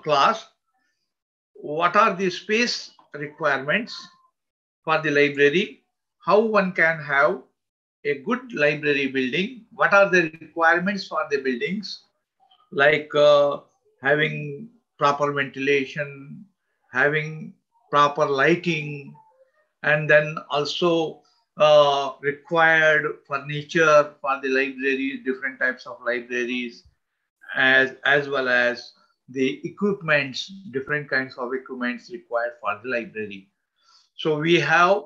class, what are the space requirements for the library, how one can have a good library building, what are the requirements for the buildings, like having proper ventilation, having proper lighting, and then also required furniture for the library, different types of libraries, as well as the equipments, different kinds of equipments required for the library. So we have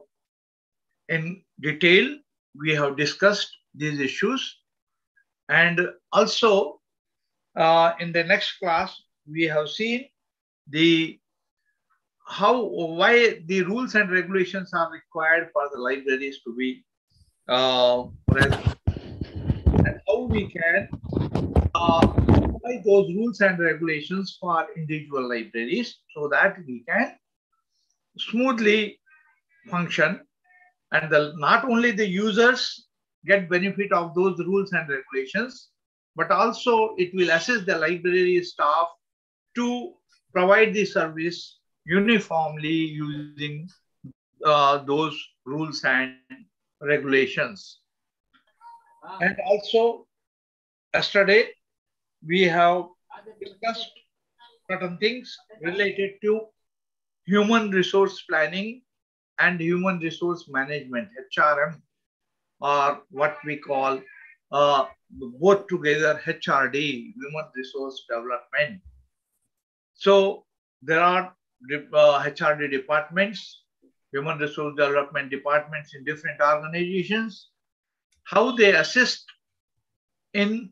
in detail, we have discussed these issues, and also in the next class, we have seen the why the rules and regulations are required for the libraries to be present, and how we can apply those rules and regulations for individual libraries so that we can smoothly function, and not only the users get benefit of those rules and regulations, but also it will assist the library staff to provide the service uniformly using those rules and regulations. And also, yesterday, we have discussed certain things related to human resource planning and human resource management, HRM, or what we call both together HRD, human resource development. So there are HRD departments, human resource development departments in different organizations, how they assist in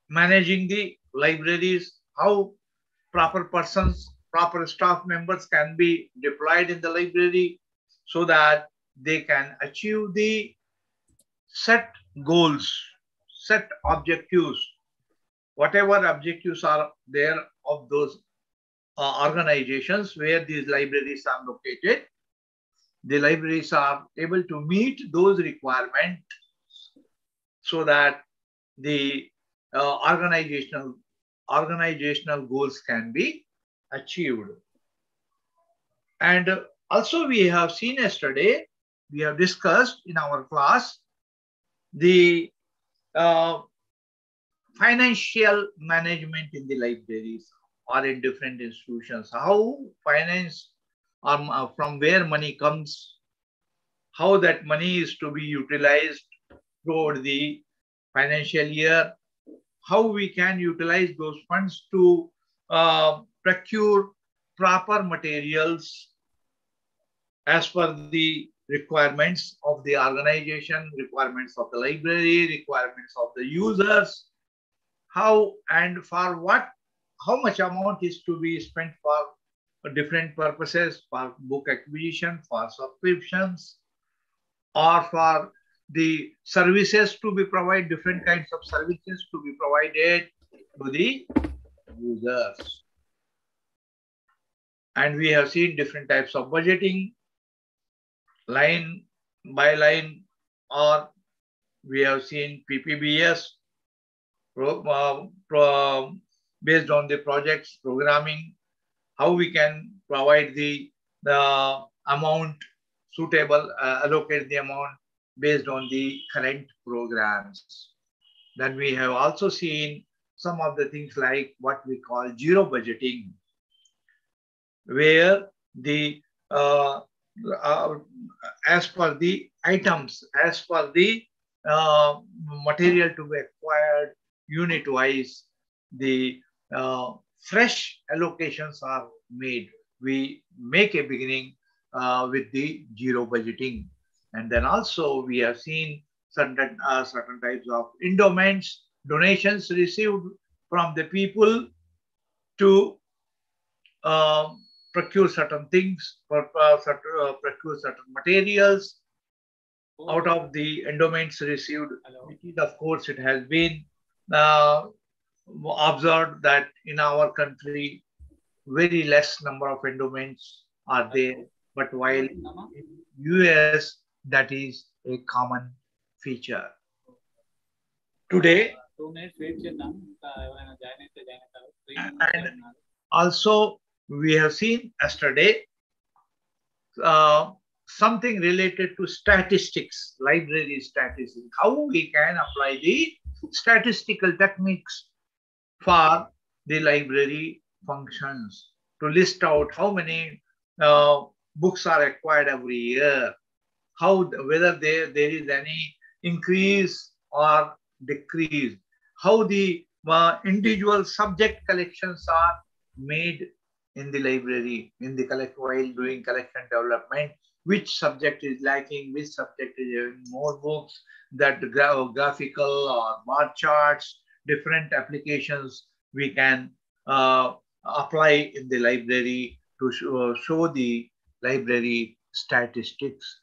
managing the libraries, how proper persons, proper staff members can be deployed in the library so that they can achieve the set goals, set objectives, whatever objectives are there of those organizations where these libraries are located. The libraries are able to meet those requirements so that the organizational goals can be achieved. And also we have seen yesterday, we have discussed in our class the financial management in the libraries or in different institutions, how finance from where money comes, how that money is to be utilized toward the financial year, how we can utilize those funds to procure proper materials as per the requirements of the organization, requirements of the library, requirements of the users, how and for what, how much amount is to be spent for different purposes, for book acquisition, for subscriptions, or for the services to be provided, different kinds of services to be provided to the users. And we have seen different types of budgeting, line by line, or we have seen PPBS, based on the projects programming, how we can provide the amount suitable, allocate the amount based on the current programs. Then we have also seen some of the things like what we call zero budgeting, where the as per the items, as per the material to be acquired unit wise, the fresh allocations are made. We make a beginning with the zero budgeting. And then also we have seen certain types of endowments, donations received from the people to procure certain things, procure certain materials out of the endowments received. Of course, it has been observed that in our country, very less number of endowments are there, but while in US, that is a common feature. Today, and Also, we have seen yesterday something related to statistics, library statistics, how we can apply the statistical techniques for the library functions to list out how many books are acquired every year, how whether there is any increase or decrease, how the individual subject collections are made in the library, in the while doing collection development, which subject is lacking, which subject is having more books, that graphical or bar charts, different applications we can apply in the library to show the library statistics.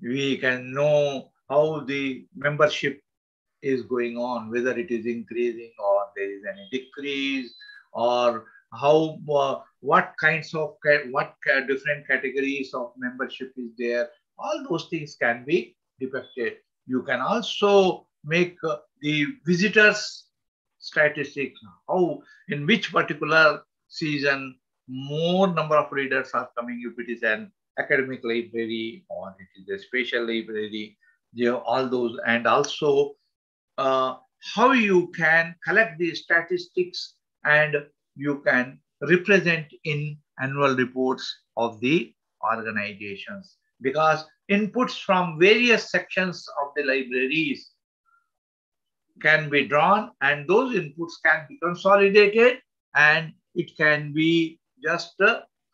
We can know how the membership is going on, whether it is increasing or there is any decrease, or how what kinds of different categories of membership is there. All those things can be depicted. You can also make the visitors statistics, how in which particular season more number of readers are coming, if it is an academic library or it is a special library, all those. And also how you can collect the statistics and you can represent in annual reports of the organizations, because inputs from various sections of the libraries can be drawn, and those inputs can be consolidated, and it can be just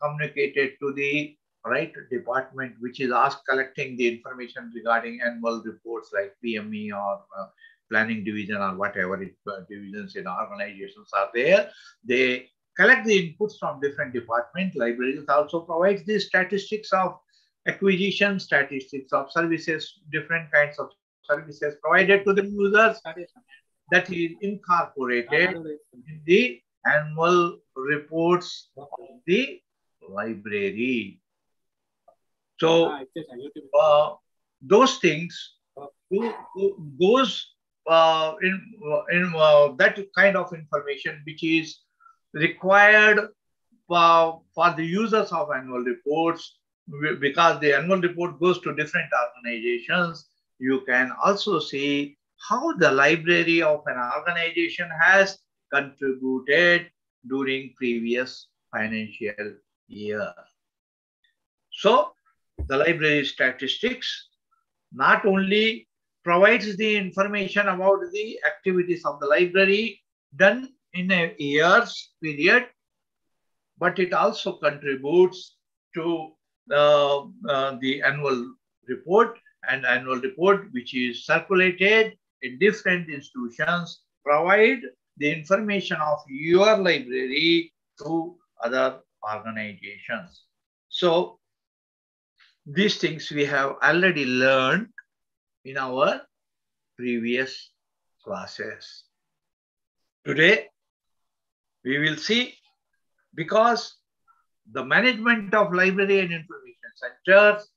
communicated to the right department, which is asked collecting the information regarding annual reports like PME or planning division or whatever divisions in organizations are there. They collect the inputs from different departments. Libraries also provides the statistics of acquisition, statistics of services, different kinds of services provided to the users, that is incorporated in the annual reports of the library. So those things, those in that kind of information which is required for the users of annual reports, because the annual report goes to different organizations. You can also see how the library of an organization has contributed during previous financial year. So the library statistics not only provides the information about the activities of the library done in a year's period, but it also contributes to the annual report, and annual report which is circulated in different institutions provide the information of your library to other organizations. So these things we have already learned in our previous classes. Today we will see, because the management of library and information centers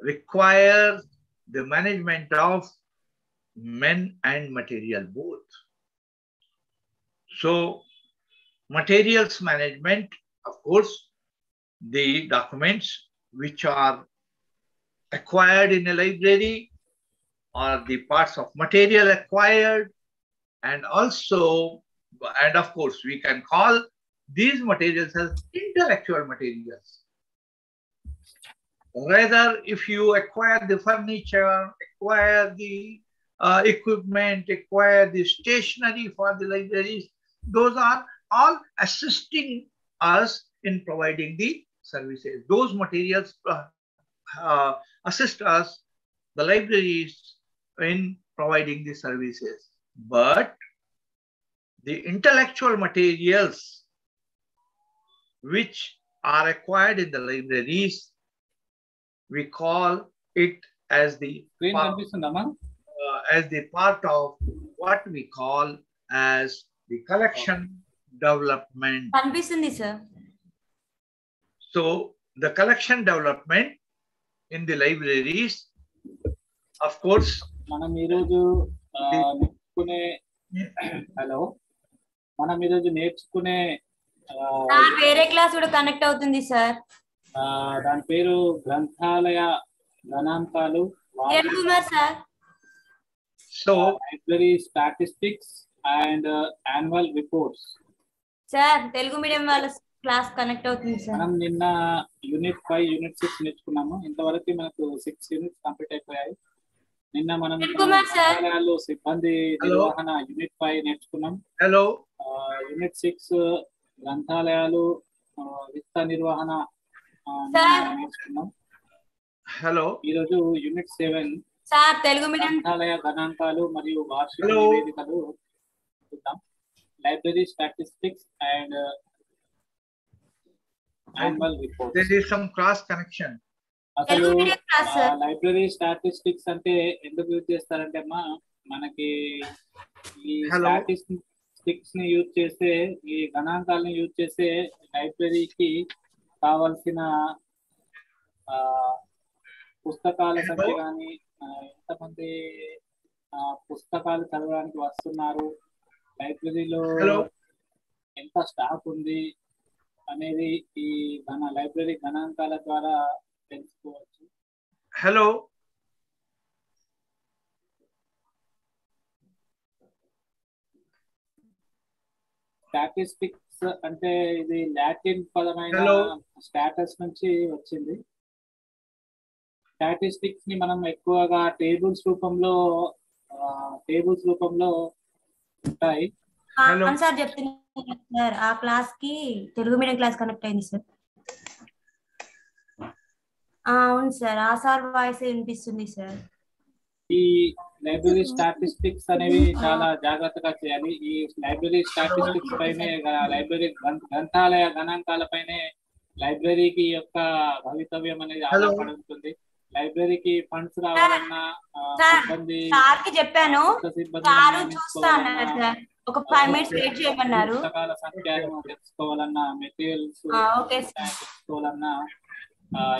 requires the management of men and material both. So materials management, of course, the documents which are acquired in a library or the parts of material acquired, and also, and of course, we can call these materials as intellectual materials. Rather, if you acquire the furniture, acquire the equipment, acquire the stationery for the libraries, those are all assisting us in providing the services. Those materials assist us, the libraries, in providing the services. But the intellectual materials which are acquired in the libraries, we call it as the part of what we call as the collection development. So the collection development in the libraries, of course, hello, మనం ఈరోజు నేర్చుకునే వేరే class కూడా connect అవుతుంది sir. దాని పేరు గ్రంథాలయ గణాంకాలు, sir. So library statistics and annual reports. Sir Telugu medium వాళ్ళ క్లాస్ కనెక్ట్ అవుతుంది సార్. మనం నిన్న యూనిట్ 5 యూనిట్ 6 నేర్చుకున్నాము. ఇంతవరకు మనకు 6 యూనిట్స్ కంప్లీట్ అయిపోయాయి. నిన్న మనం గ్రంథాలయాలు సిబ్బంది నిర్వహణ యూనిట్ 5 నేర్చుకున్నాం. హలో. యూనిట్ 6 గ్రంథాలయాలు విత్త నిర్వహణ నేర్చుకున్నాం. హలో. ఈరోజు యూనిట్ 7 సార్ తెలుగు మీడియం గ్రంథాలయ గణాంకాలు మరియు వార్షిక నివేదికలు చూద్దాం. Library statistics and annual reports. There is some cross connection. అసలు లైబ్రరీ స్టాటిస్టిక్స్ అంటే ఎందుకు యూజ్ చేస్తారంటే అమ్మా, మనకి ఈ స్టాటిస్టిక్స్ ని యూజ్ చేస్తే, ఈ గణాంకాలను యూజ్ చేస్తే లైబ్రరీకి కావాల్సిన పుస్తకాల సంఖ్య కానీ, ఎంతమంది పుస్తకాలు చదవడానికి వస్తున్నారు, లైబ్రరీలో ఎంత స్టాక్ ఉంది అనేది ఈ లైబ్రరీ గణాంకాల ద్వారా తెలుసుకోవచ్చు. హలో. స్టాటిస్టిక్స్ అంటే ఇది లాటిన్ పదమైన స్టాటస్ నుంచి వచ్చింది. స్టాటిస్టిక్స్ ని మనం ఎక్కువగా టేబుల్స్ రూపంలో ఉంటాయి. సార్ చెప్తున్నారు సార్, ఆ క్లాస్ కి తెలుగు మీడియం క్లాస్ కనెక్ట్ అయింది సార్. అవును సార్, ఆ సార్ వాయిస్ వినిపిస్తుంది సార్. ఈ లైబ్రరీ స్టాటిస్టిక్స్ అనేవి చాలా జాగ్రత్తగా చేయాలి. ఈ లైబ్రరీ స్టాటిస్టిక్స్ పైనే, లైబ్రరీ గ్రంథాలయ గణాంకాల పైనే లైబ్రరీకి యొక్క భవితవ్యం అనేది ఆధారపడి ఉంటుంది. లైబ్రరీకి ఫండ్స్ రావాలన్నా, సిబ్బంది చెప్పాను, ఒక 5 minutes వెయిట్ చేయమన్నారు. పుస్తకాల సంఖ్యను తెలుసుకోవాలన్నా, మెటీరియల్స్ తెలుసుకోవాలన్నా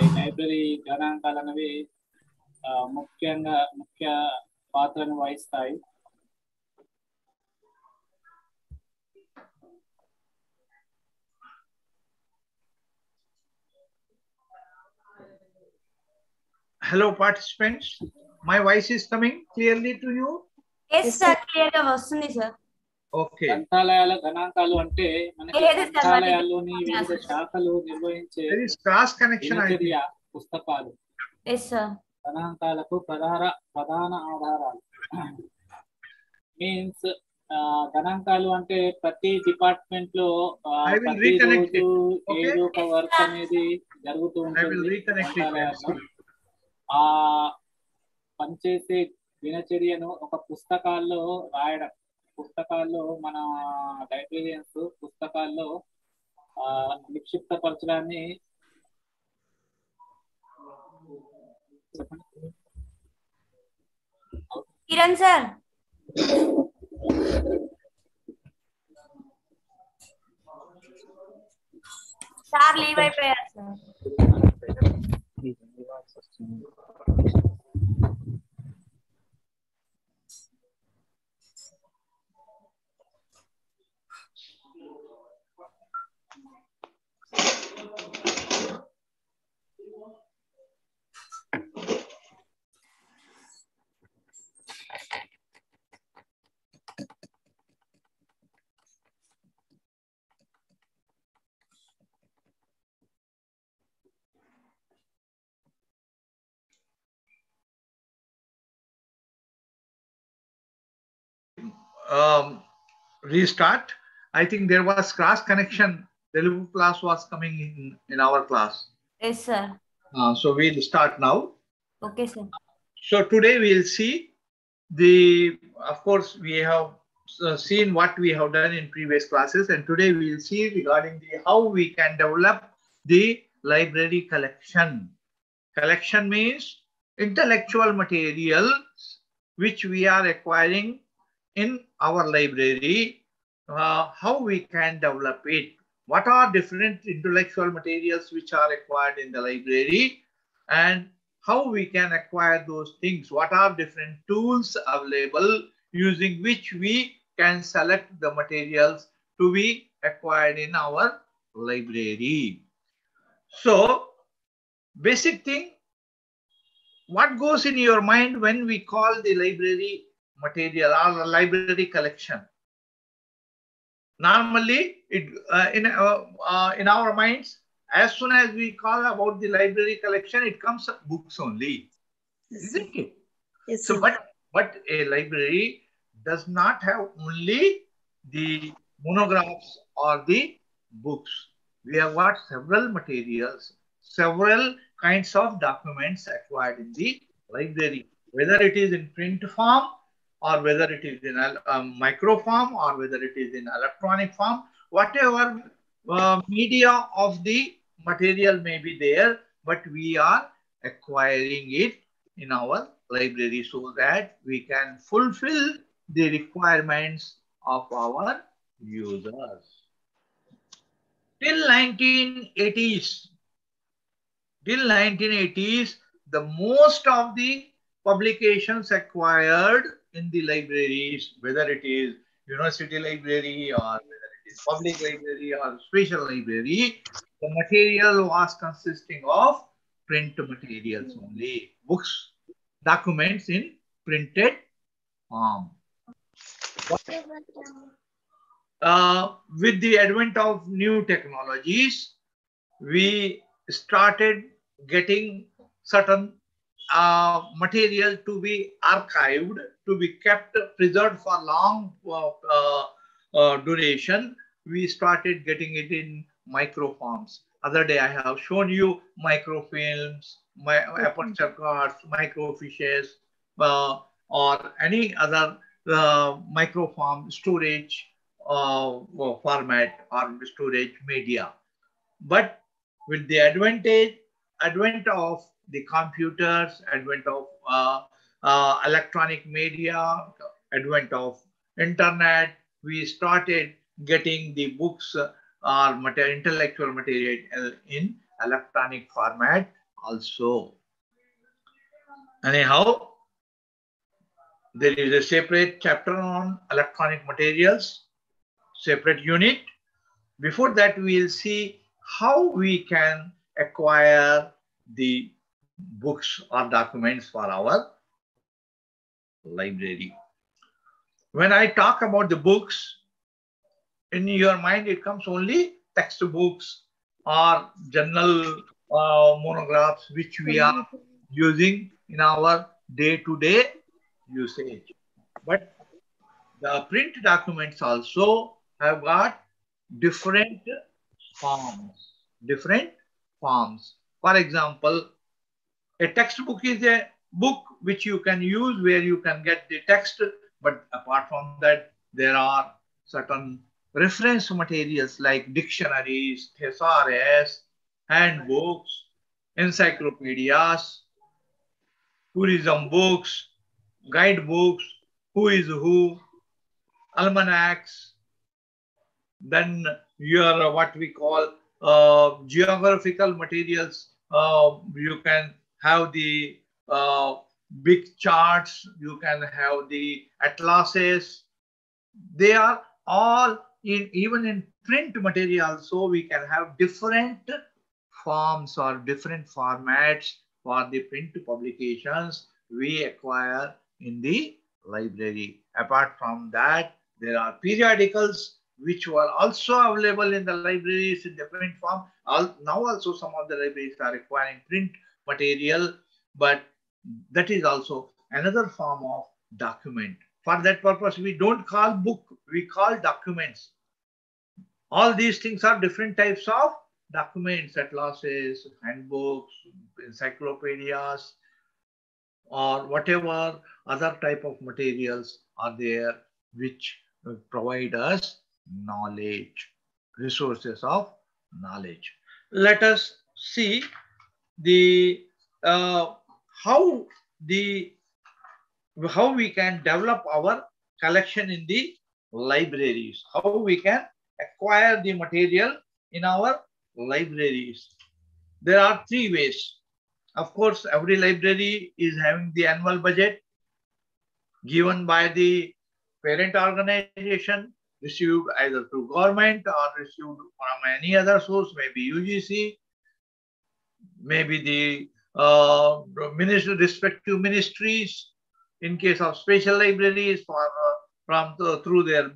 ఈ లైబ్రరీ గణాంకాలు అనేవి ముఖ్య పాత్రను వహిస్తాయి. Hello participants, my voice is coming clearly to you? Yes sir, clear గా వస్తుంది సార్. Okay. గ్రంథాలయాల గణాంకాలు అంటే మనకి గ్రంథాలయాల్లోని వివిధ శాఖలు నిర్వహించే క్రాస్ కనెక్షన్ పుస్తకాలు. Yes sir. గణాంకాలకు ప్రధాన ఆధారాలు. మీన్స్ గణాంకాలు అంటే ప్రతి డిపార్ట్మెంట్ లో ప్రతిరోజు ఏదో ఒక వర్క్ అనేది జరుగుతూ ఉంటుంది. ఆ పనిచేసే దినచర్యను ఒక పుస్తకాల్లో రాయడం. పుస్తకాల్లో మన లైబ్రేరియన్స్ పుస్తకాల్లో నిక్షిప్తపరచడాన్ని కిరణ్ సార్, సార్ లీవ్ అయిపోయారు sir. Restart. I think there was cross connection. Telugu class was coming in our class. Yes, sir. So we'll start now. Okay, sir. So today we'll see of course, we have seen what we have done in previous classes, and today we'll see regarding how we can develop the library collection. Collection means intellectual materials which we are acquiring in our library, how we can develop it. What are different intellectual materials which are acquired in the library, and how we can acquire those things? What are different tools available using which we can select the materials to be acquired in our library. So, basic thing, what goes in your mind when we call the library material or library collection? Normally, in our minds, as soon as we call about the library collection, it comes books only, isn't it? Yes, So, sir. but a library does not have only the monographs or the books. We have got several materials, several kinds of documents acquired in the library, whether it is in print form or whether it is in a micro form or whether it is in electronic form, whatever media of the material may be there, but we are acquiring it in our library so that we can fulfill the requirements of our users. Till 1980s, the most of the publications acquired in the libraries, whether it is university library or whether it is public library or special library, the material was consisting of print materials only, books, documents in printed form. With the advent of new technologies, we started getting certain material to be archived, to be kept, preserved for long duration. We started getting it in microforms. Other day I have shown you microfilms, aperture cards, microfiches, or any other microform storage format or storage media. But with the advent of the computers, advent of electronic media, advent of internet, we started getting the books or intellectual material in electronic format also. Anyhow, there is a separate chapter on electronic materials, separate unit. Before that, we will see how we can acquire the books or documents for our library. When I talk about the books, in your mind, it comes only textbooks or journal monographs, which we are using in our day-to-day usage. But the print documents also have got different forms. For example, a textbook is a book which you can use where you can get the text, but apart from that, there are certain reference materials like dictionaries, thesaurus, handbooks, encyclopedias, tourism books, guidebooks, who is who, almanacs, then your what we call geographical materials. You can have the big charts, you can have the atlases. They are all in, even in print material, so we can have different forms or different formats for the print publications we acquire in the library. Apart from that, there are periodicals which were also available in the libraries in different form. Now also some of the libraries are acquiring print material, but that is also another form of document. For that purpose, we don't call book, we call documents. All these things are different types of documents, atlases, handbooks, encyclopedias, or whatever other type of materials are there which provide us knowledge, resources of knowledge. Let us see the how we can develop our collection in the libraries, how we can acquire the material in our libraries. There are three ways. Of course, every library is having the annual budget given by the parent organization. received either through government or received from any other source, maybe UGC, maybe the respective ministries. In case of special libraries, through their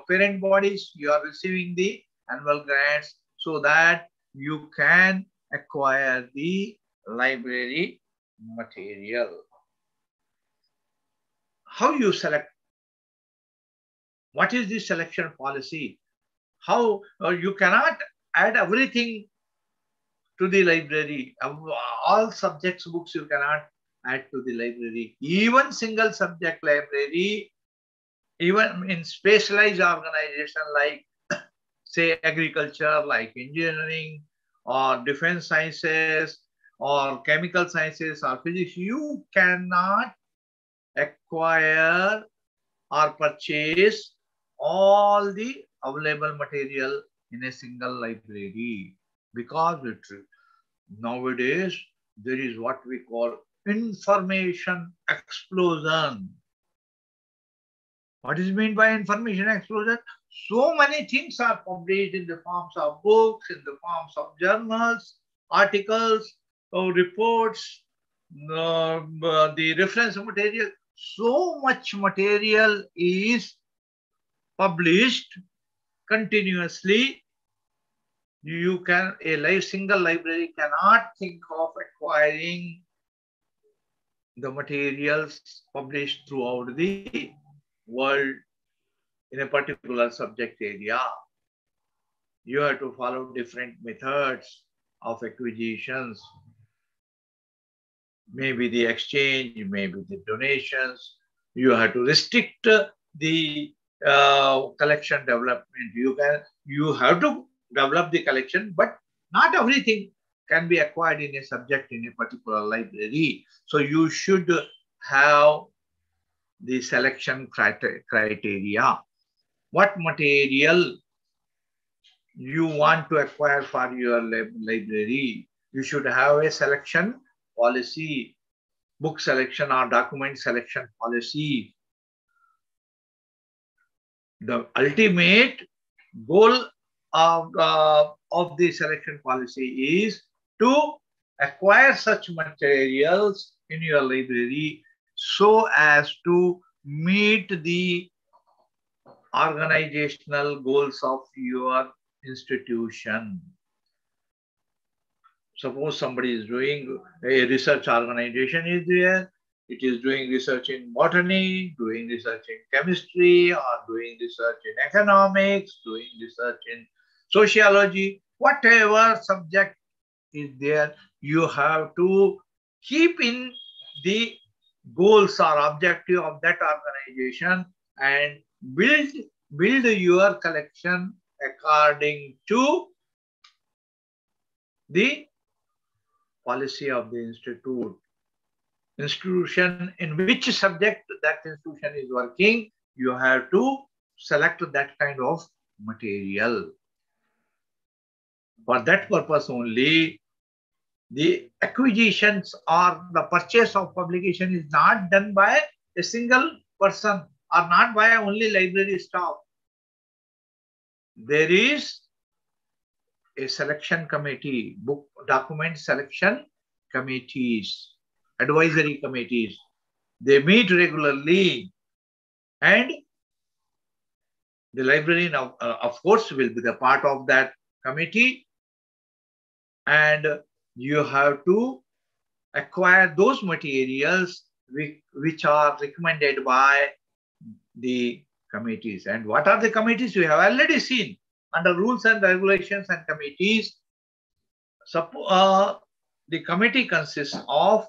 parent bodies, you are receiving the annual grants so that you can acquire the library material. How you select? What is the selection policy? How you cannot add everything to the library. All subjects books you cannot add to the library. Even single subject library, even in specialized organization like say agriculture, like engineering or defense sciences or chemical sciences or physics, you cannot acquire or purchase all the available material in a single library, because nowadays there is what we call information explosion. What is meant by information explosion? So many things are published in the forms of books, in the forms of journals, articles, reports, the reference material. So much material is published continuously. A single library cannot think of acquiring the materials published throughout the world in a particular subject area. You have to follow different methods of acquisitions. Maybe the exchange, maybe the donations. You have to restrict the collection development. You have to develop the collection, but not everything can be acquired in a subject in a particular library. So you should have the selection criteria. What material you want to acquire for your library? You should have a selection policy, book selection or document selection policy. The ultimate goal of the selection policy is to acquire such materials in your library so as to meet the organizational goals of your institution. Suppose somebody is doing a research organization is there, it is doing research in botany, doing research in chemistry, or doing research in economics, doing research in sociology, whatever subject is there, you have to keep in the goals or objective of that organization and build your collection according to the policy of the institution in which subject that institution is working. You have to select that kind of material. For that purpose only, the acquisitions or the purchase of publication is not done by a single person or not by only library staff. There is a selection committee, book document selection committees, advisory committees. They meet regularly, and the librarian, of course, will be the part of that committee, and you have to acquire those materials which are recommended by the committees. And what are the committees? We have already seen under rules and regulations and committees. The committee consists of,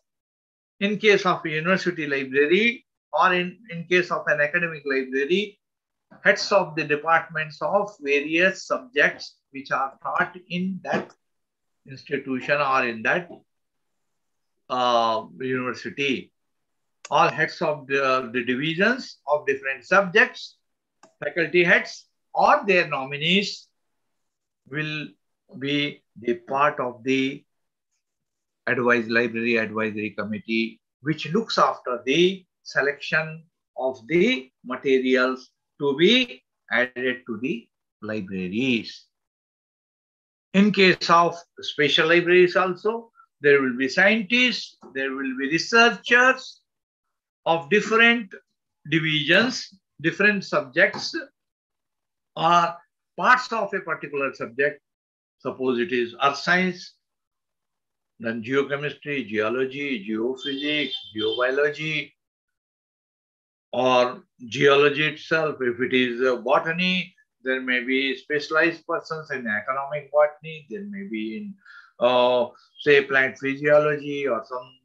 in case of a university library or in case of an academic library, heads of the departments of various subjects which are taught in that institution or in that university. All heads of the divisions of different subjects, faculty heads or their nominees will be the part of the library advisory committee, which looks after the selection of the materials to be added to the libraries. In case of special libraries also, there will be scientists, there will be researchers of different divisions, different subjects, or parts of a particular subject. Suppose it is earth science, then geochemistry, geology, geophysics, geobiology, or geology itself. If it is botany, there may be specialized persons in economic botany, there may be in say plant physiology or some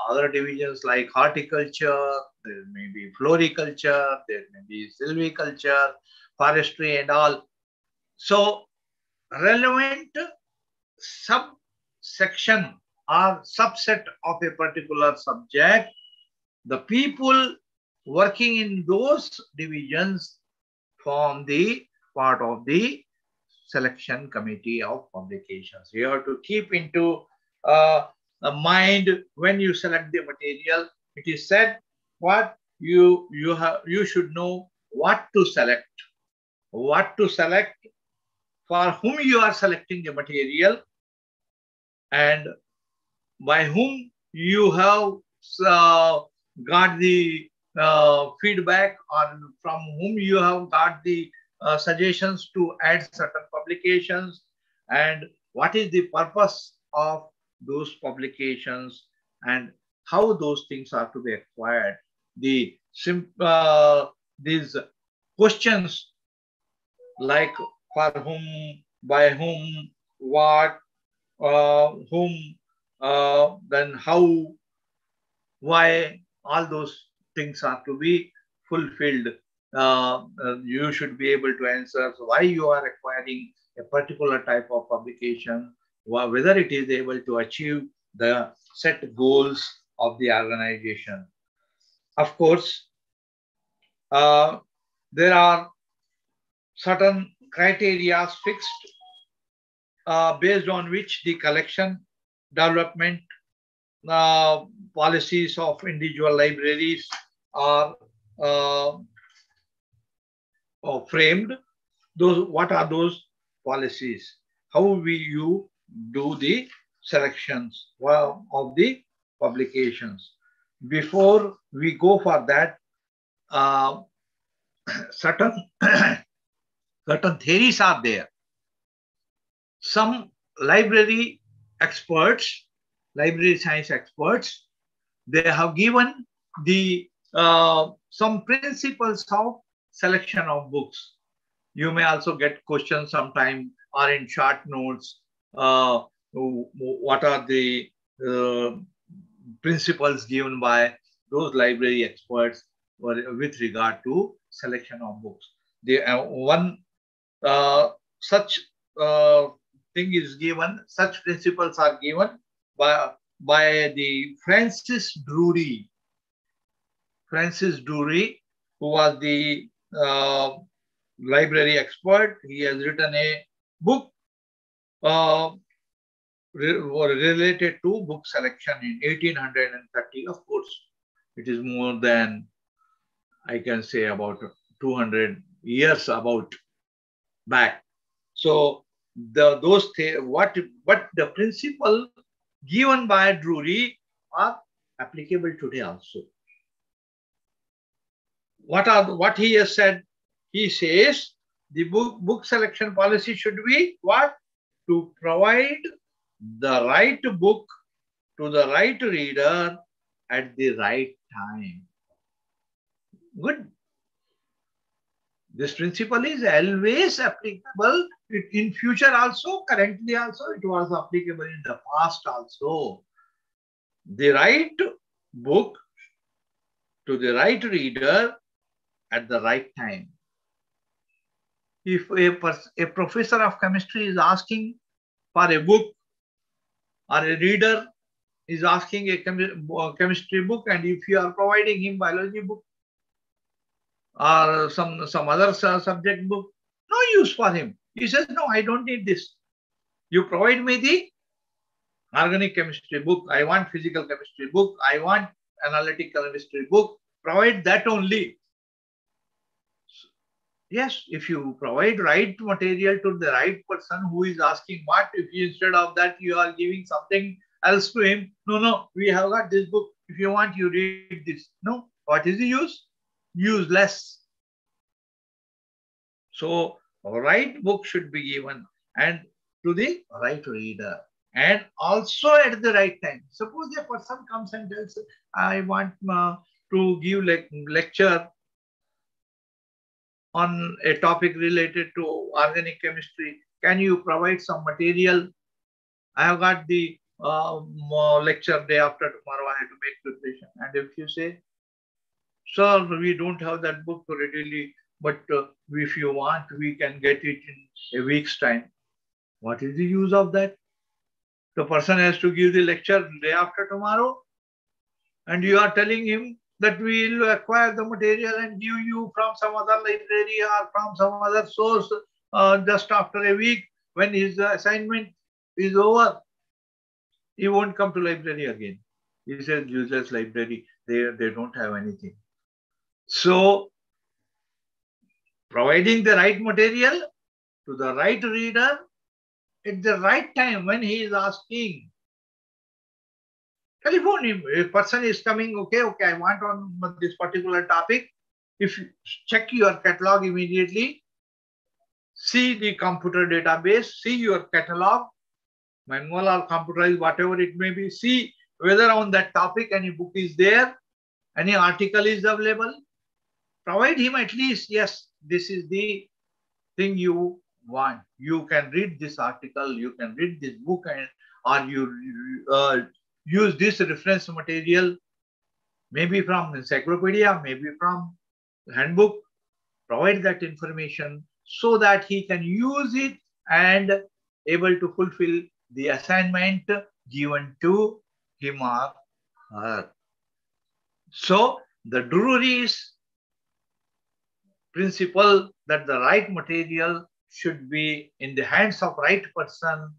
other divisions like horticulture, there may be floriculture, there may be silviculture, forestry and all. So relevant subsection or subset of a particular subject, the people working in those divisions form the part of the selection committee of publications. You have to keep into mind when you select the material. It is said what you should know what to select, for whom you are selecting the material, and by whom you have got the feedback, or from whom you have got the suggestions to add certain publications, and what is the purpose of those publications, and how those things are to be acquired. These questions like for whom, by whom, what, whom, then how, why, all those things are to be fulfilled. You should be able to answer why you are acquiring a particular type of publication, whether it is able to achieve the set goals of the organization. Of course, there are certain criteria fixed based on which the collection, development, policies of individual libraries are framed. What are those policies? How will you do the selections of the publications? Before we go for that, certain theories are there. Some library experts, library science experts, they have given the some principles of selection of books. You may also get questions sometime or in short notes. What are the principles given by those library experts with regard to selection of books? One such thing is given, such principles are given by the Francis Drury. Francis Drury, who was the library expert. He has written a book related to book selection in 1830. Of course, it is more than, I can say, about 200 years about back. So what the principle given by Drury are applicable today also. What he has said? He says the book selection policy should be what? To provide the right book to the right reader at the right time. Good. This principle is always applicable in future also, currently also. It was applicable in the past also. The right book to the right reader at the right time. If a professor of chemistry is asking for a book, or a reader is asking a chemistry book, and if you are providing him biology book or some other subject book, no use for him. He says, no, I don't need this. You provide me the organic chemistry book. I want physical chemistry book. I want analytical chemistry book. Provide that only. Yes, if you provide right material to the right person who is asking what, if you, instead of that you are giving something else to him, no, we have got this book. If you want, you read this. No, what is the use? Useless. So, right book should be given and to the right reader, and also at the right time. Suppose a person comes and tells, I want to give lecture on a topic related to organic chemistry. Can you provide some material? I have got the lecture day after tomorrow. I have to make preparation. And if you say, sir, we don't have that book readily, but if you want, we can get it in a week's time. What is the use of that? The person has to give the lecture day after tomorrow, and you are telling him that we will acquire the material and give you from some other library or from some other source just after a week when his assignment is over. He won't come to library again. He says, useless library, they don't have anything. So, providing the right material to the right reader at the right time when he is asking. Telephone him. A person is coming, okay, I want on this particular topic. If you check your catalog immediately, see the computer database, see your catalog, manual or computerized, whatever it may be, see whether on that topic any book is there, any article is available. Provide him at least, yes, this is the thing you want. You can read this article, you can read this book, and or you use this reference material, maybe from encyclopedia, maybe from handbook. Provide that information so that he can use it and able to fulfill the assignment given to him or her. So the Drury's principle that the right material should be in the hands of right person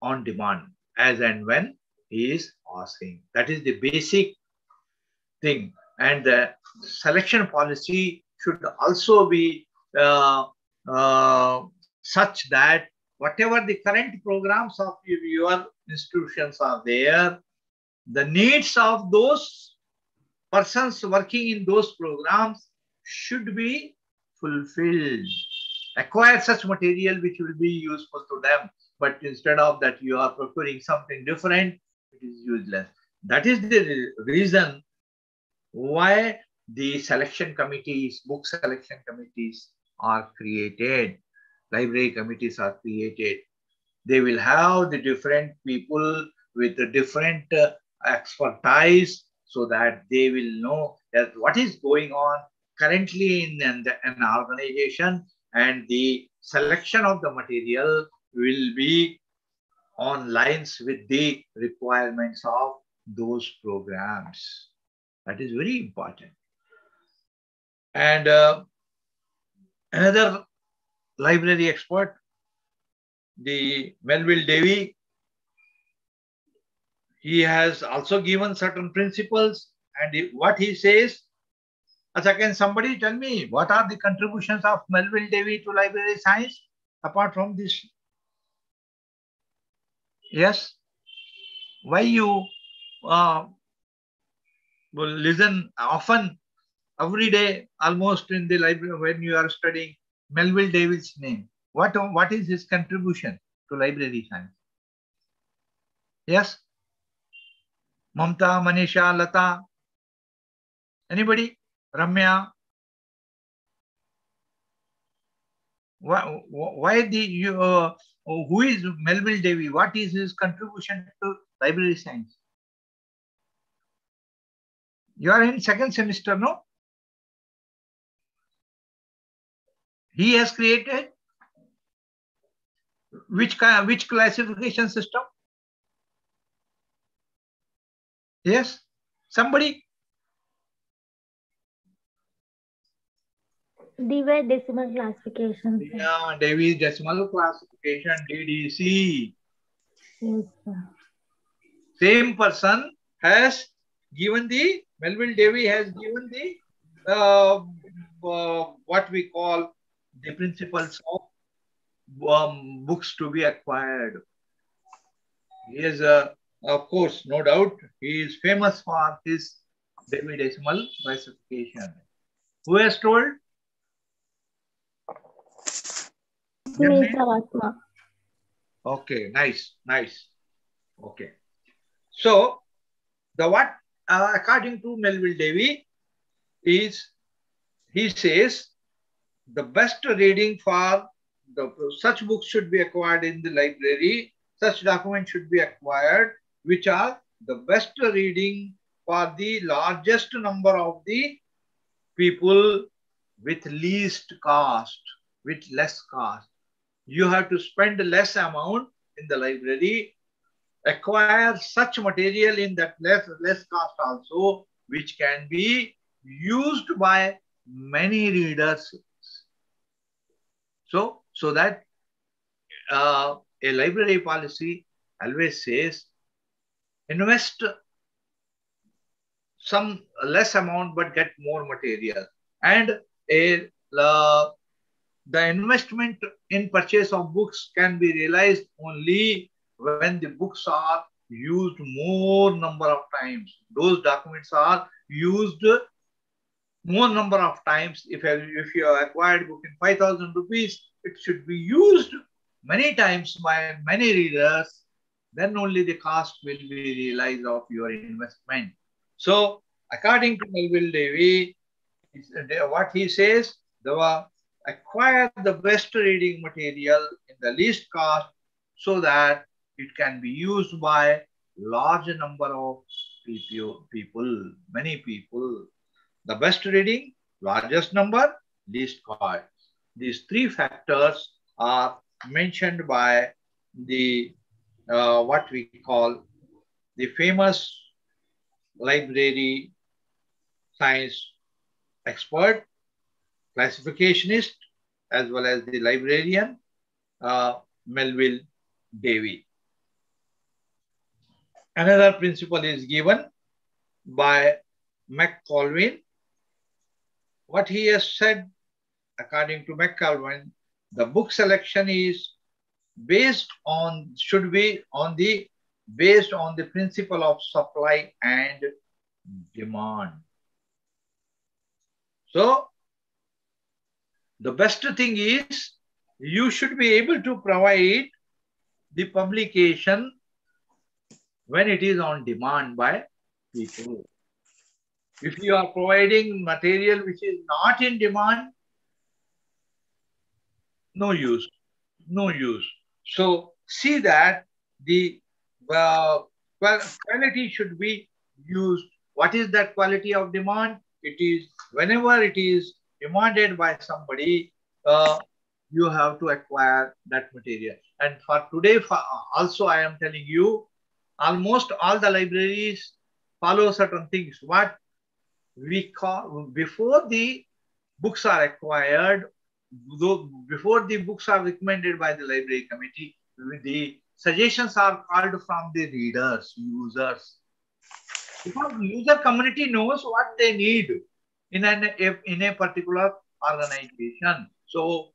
on demand as and when he is asking. That is the basic thing. And the selection policy should also be such that whatever the current programs of your institutions are there, the needs of those persons working in those programs should be fulfilled. Acquire such material which will be useful to them. But instead of that, you are procuring something different, it is useless. That is the reason why the selection committees, book selection committees are created, library committees are created. They will have the different people with the different expertise so that they will know that what is going on currently in an organization, and the selection of the material will be on lines with the requirements of those programs. That is very important. And another library expert, the Melville Davey, he has also given certain principles, and what he says, can somebody tell me what are the contributions of Melville Davey to library science apart from this? Yes? Why you will listen often, every day, almost in the library when you are studying Melville Davey's name? What is his contribution to library science? Yes? Mamta, Manisha, Lata? Anybody? Ramya? Why who is Melville Davey? What is his contribution to library science? You are in second semester, no? He has created which classification system? Yes? Somebody? Dewey Decimal Classification. Yeah, Davey Decimal Classification, DDC. Yes, sir. Same person has given the, Melville Davey has given the what we call the principles of books to be acquired. He is, of course, no doubt, he is famous for his decimal classification. Who has told? Your Me, name? Saratma. Okay, nice, nice. Okay. So, the what, according to Melville Davy, is, he says, the best reading for such books should be acquired in the library. Such documents should be acquired, which are the best reading for the largest number of the people with least cost, with less cost. You have to spend less amount in the library, acquire such material in that less cost also, which can be used by many readers. So that a library policy always says invest some less amount but get more material, and the investment in purchase of books can be realized only when the books are used more number of times. Those documents are used more number of times. If you have acquired book in 5,000 rupees, it should be used many times by many readers. Then only the cost will be realized of your investment. So, according to Melville Davy, what he says, acquire the best reading material in the least cost so that it can be used by large number of people, many people. The best reading, largest number, least cost. These three factors are mentioned by the what we call the famous library science expert, classificationist, as well as the librarian, Melville Davy. Another principle is given by McColvin. What he has said, according to McColvin, the book selection is based on the principle of supply and demand. So the best thing is you should be able to provide the publication when it is on demand by people. If you are providing material which is not in demand, no use, no use. So see that the quality should be used. What is that quality of demand? It is whenever it is demanded by somebody, you have to acquire that material. And for today, also I am telling you, almost all the libraries follow certain things. What we call, before the books are acquired, before the books are recommended by the library committee, the suggestions are called from the readers, users. Because user community knows what they need in a particular organization. So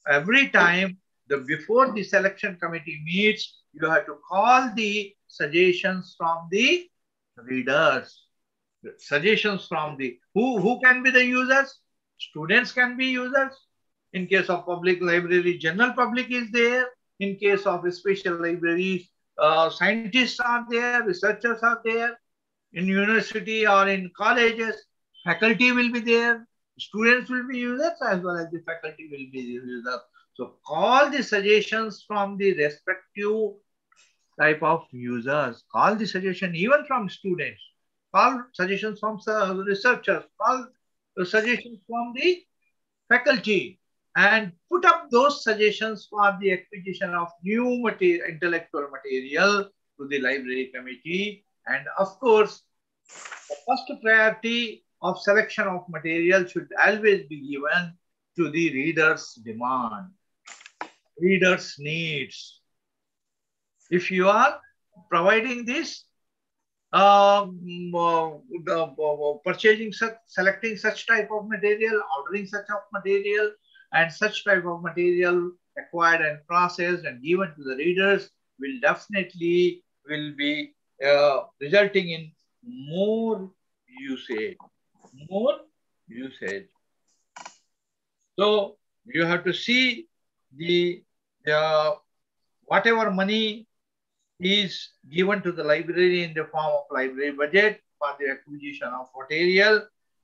every time before the selection committee meets, you have to call the suggestions from the readers. Suggestions from the who can be the users? Students can be users. In case of public library, general public is there. In case of special libraries, scientists are there, researchers are there. In university or in colleges, faculty will be there. Students will be users as well as the faculty will be users. So call the suggestions from the respective type of users. Call the suggestion even from students. Call suggestions from researchers. Call suggestions from the faculty. And put up those suggestions for the acquisition of new intellectual material to the library committee. And of course, the first priority of selection of material should always be given to the reader's demand, reader's needs. If you are providing this, purchasing such, selecting such type of material, ordering such of material, and such type of material acquired and processed and given to the readers will definitely will be resulting in more usage, more usage. So you have to see the whatever money is given to the library in the form of library budget for the acquisition of material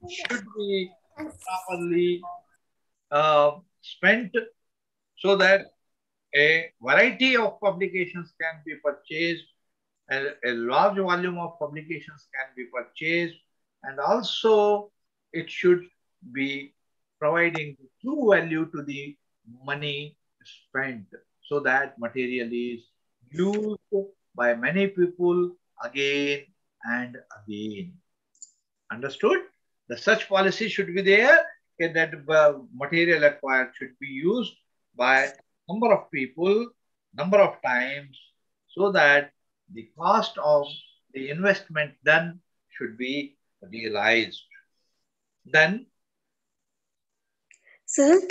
should be properly spent so that a variety of publications can be purchased, a large volume of publications can be purchased, and also it should be providing true value to the money spent so that material is used by many people again and again. Understood? The such policy should be there that material acquired should be used by number of people, number of times, so that the cost of the investment done should be realized. Then, Sir,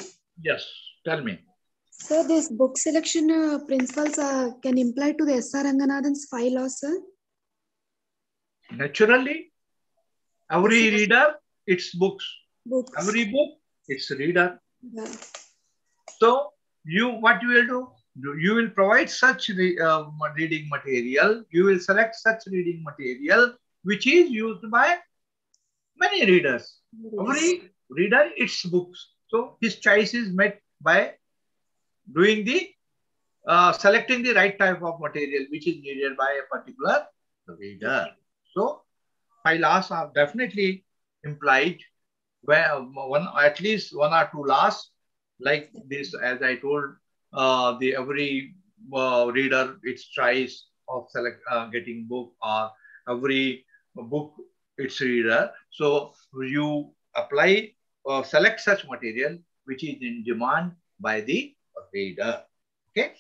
yes, tell me. sir, this book selection principles can apply to the S.R. Ranganathan's 5 laws, sir? Naturally, every reader, it's books. Books. Every book, it's reader. Yeah. So, what you will do? You will provide such reading material. You will select such reading material which is used by many readers. Yes. Every reader, it's books. So his choice is met by doing the selecting the right type of material which is needed by a particular reader. So 5 laws are definitely implied where at least 1 or 2 laws like this, as I told, the every reader its choice of getting book, or every book its reader. So you apply select such material which is in demand by the reader. Okay.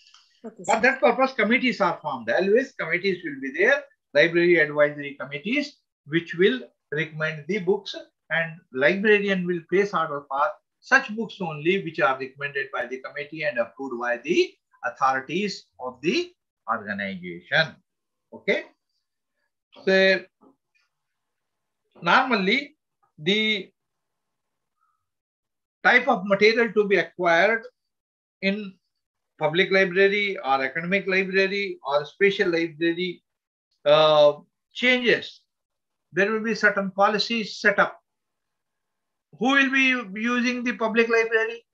Okay, For that purpose, committees are formed. Always committees will be there, library advisory committees, which will recommend the books, and librarian will place order for such books only which are recommended by the committee and approved by the authorities of the organization. Okay. So normally the type of material to be acquired in public library or academic library or special library changes. There will be certain policies set up. Who will be using the public library?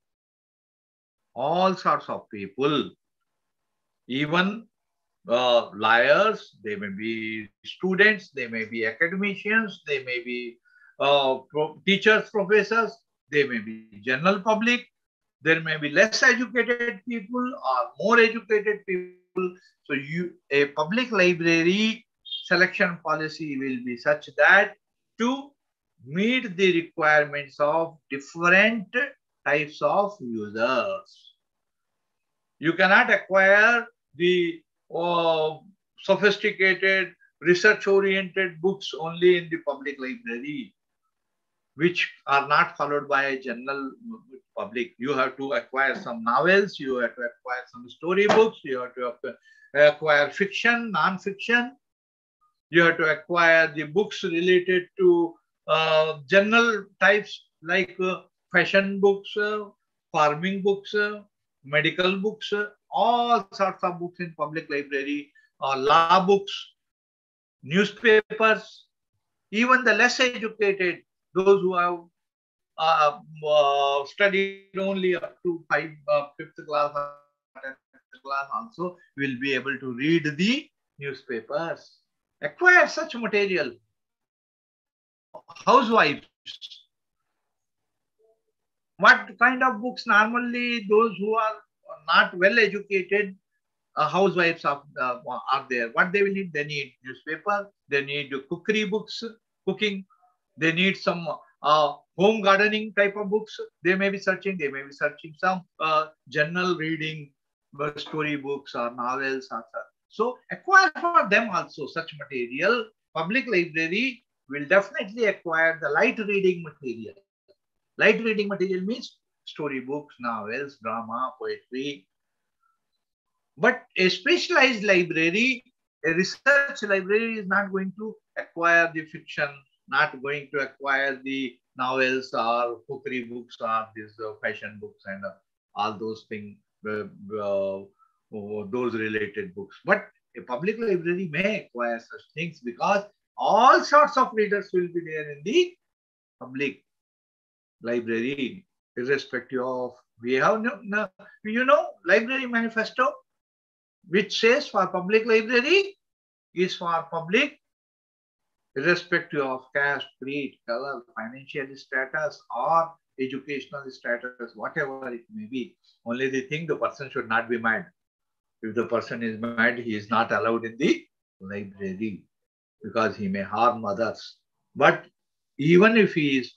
All sorts of people. Even lawyers, they may be students, they may be academicians, they may be teachers, professors, they may be general public, there may be less educated people or more educated people. So a public library selection policy will be such that to meet the requirements of different types of users. You cannot acquire the sophisticated research-oriented books only in the public library, which are not followed by a general public. You have to acquire some novels, you have to acquire some storybooks, you have to acquire fiction, non-fiction, you have to acquire the books related to general types like fashion books, farming books, medical books, all sorts of books in public library, law books, newspapers, even the less educated, those who have studied only up to 5th class or 10th class also will be able to read the newspapers. Acquire such material. Housewives. What kind of books normally those who are not well educated housewives are there? What they will need? They need newspaper, they need cookery books, cooking, they need some home gardening type of books. They may be searching some journal reading, story books or novels. So acquire for them also such material public library will definitely acquire the light reading material. Light reading material means storybooks, novels, drama, poetry. But a specialized library, a research library is not going to acquire the fiction, not going to acquire the novels or cookery books or these fashion books and all those things, those related books. But a public library may acquire such things because all sorts of readers will be there in the public library, irrespective of, we have library manifesto, which says for public library is for public irrespective of caste, creed, color, financial status, or educational status, whatever it may be. Only the thing, the person should not be mad. If the person is mad, he is not allowed in the library because he may harm others. But even if he is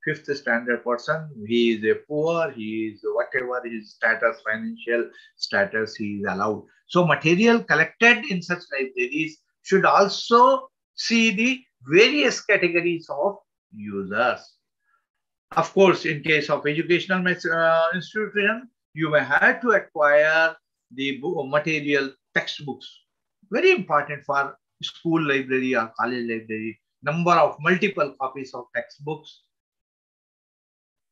fifth standard person, he is a poor, he is whatever his status, financial status, he is allowed. So material collected in such libraries should also see the various categories of users. Of course, in case of educational institution, you may have to acquire the material textbooks. Very important for school library or college library. Number of multiple copies of textbooks,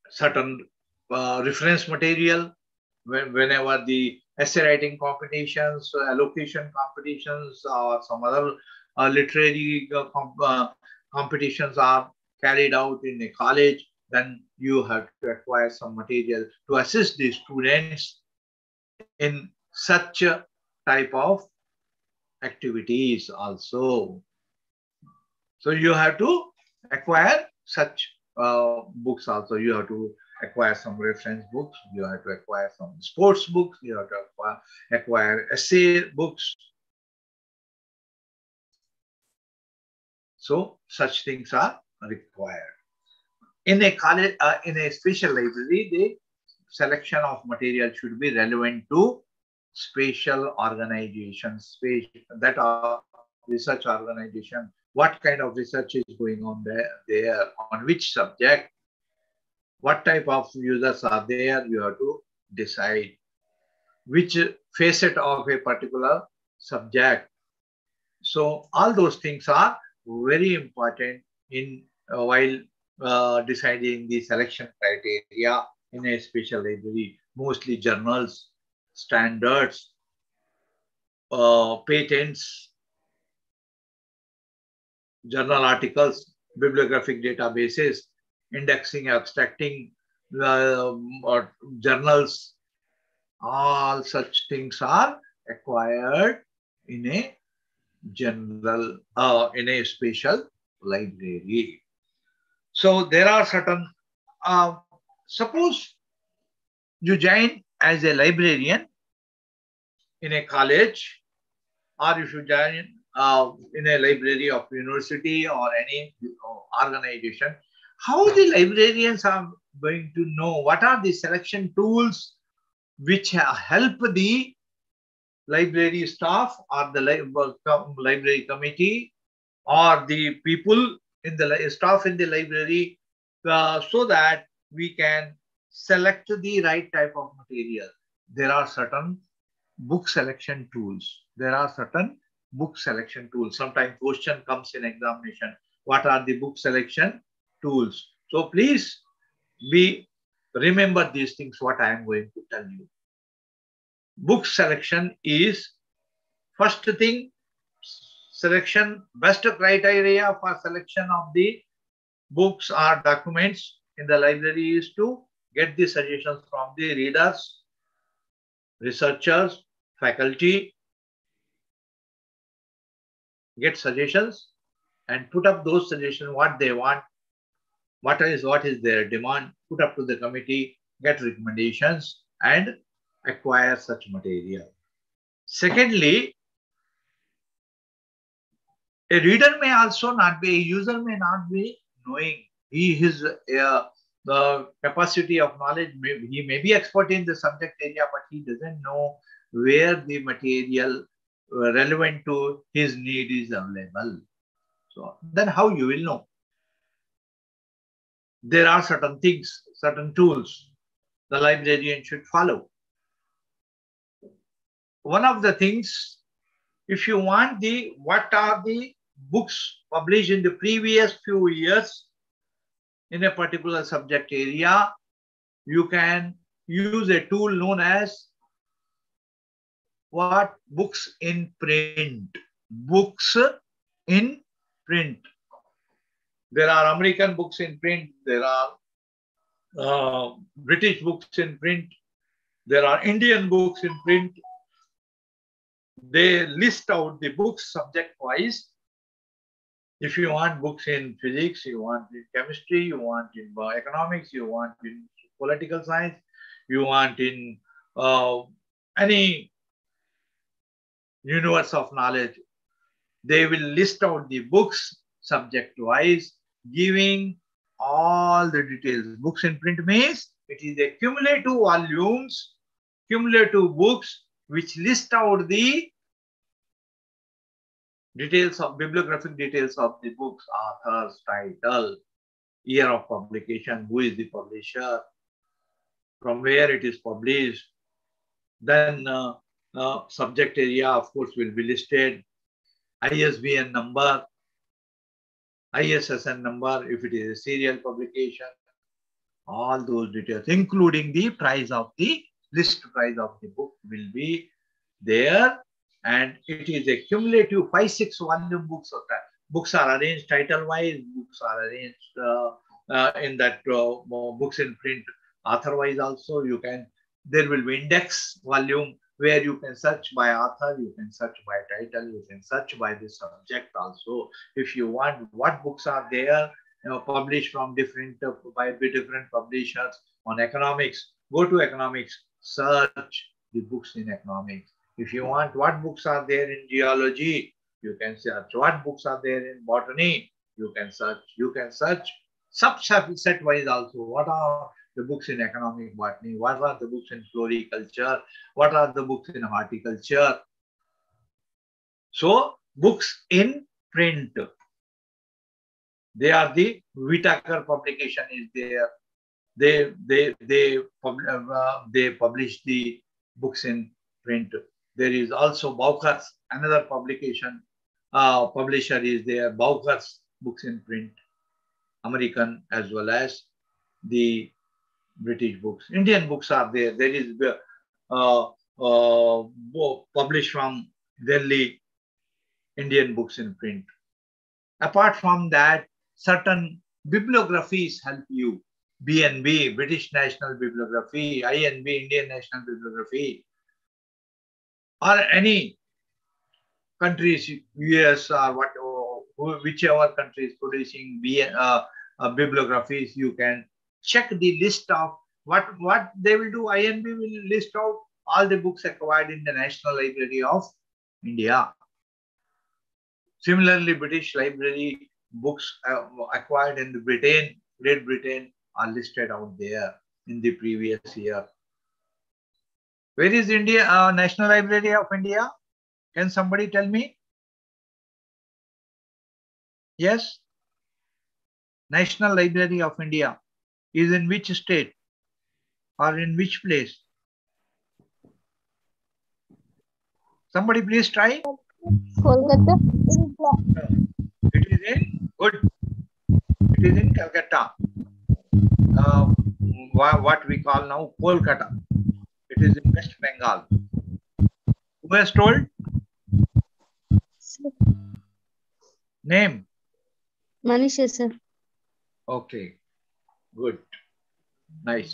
certain reference material, whenever the essay writing competitions, allocation competitions, or some other literary competitions are carried out in a college, then you have to acquire some material to assist the students in such a type of activities also. So you have to acquire such books also. You have to acquire some reference books. You have to acquire some sports books. You have to acquire essay books. So such things are required. In a college, in a special library, the selection of material should be relevant to special organizations, that are research organization. What kind of research is going on there, on which subject, what type of users are there, you have to decide which facet of a particular subject. So all those things are very important in while deciding the selection criteria in a special library. Mostly journals, standards, patents, journal articles, bibliographic databases, indexing, abstracting, journals, all such things are acquired in a general, in a special library. So there are certain, suppose you join as a librarian in a college, or if you join in a library of university or any organization, how the librarians are going to know what are the selection tools which help the library staff or the library committee or the people in the staff in the library, so that we can select the right type of material. There are certain book selection tools. Sometimes question comes in examination. What are the book selection tools? So please remember these things, what I am going to tell you. Book selection is first thing, best criteria for selection of the books or documents in the library is to get the suggestions from the readers, researchers, faculty. Get suggestions and put up those suggestions, what they want, what is their demand, put up to the committee, get recommendations and acquire such material. Secondly, a reader may also not be, a user may not be knowing his the capacity of knowledge. He may be expert in the subject area, but he doesn't know where the material relevant to his need is available. So then how you will know? There are certain things, certain tools the librarian should follow. One of the things, if you want what are the books published in the previous few years in a particular subject area, you can use a tool known as what? Books in print. Books in print. There are American books in print. There are British books in print. There are Indian books in print. They list out the books subject-wise. If you want books in physics, you want in chemistry, you want in economics, you want in political science, you want in any universe of knowledge, they will list out the books subject-wise, giving all the details. Books in print means it is a cumulative volumes, cumulative books which list out the details of bibliographic details of the books, authors, title, year of publication, who is the publisher, from where it is published. Then subject area, of course, will be listed. ISBN number, ISSN number, if it is a serial publication, all those details, including the price of the list price of the book will be there. And it is a cumulative 5-6 volume books of that. Books are arranged title-wise, books are arranged in that books in print author-wise also. There will be index volume where you can search by author, you can search by title, you can search by the subject also. If you want what books are there, published from by different publishers on economics, go to economics, search the books in economics. If you want what books are there in geology, you can search. What books are there in botany, you can search. You can search subset wise also. What are the books in economic botany? What are the books in floriculture? What are the books in horticulture? So books in print. They are the Whitaker publication is there. They publish the books in print. There is also Bowker's, another publication, publisher is there, Bowker's books in print, American as well as the British books. Indian books are there. There is published from Delhi, Indian books in print. Apart from that, certain bibliographies help you. BNB, British National Bibliography, INB, Indian National Bibliography, or any countries, US or whichever country is producing bibliographies, you can check the list of what they will do. INB will list out all the books acquired in the National Library of India. Similarly, British Library books acquired in Great Britain are listed out there in the previous year. Where is India National Library of India? Can somebody tell me? Yes? National Library of India is in which state or in which place? Somebody please try. Kolkata. It is in good. It is in Calcutta. What we call now Kolkata. It is in West Bengal. Who has told? Name? Manisha, sir. Okay, good, nice.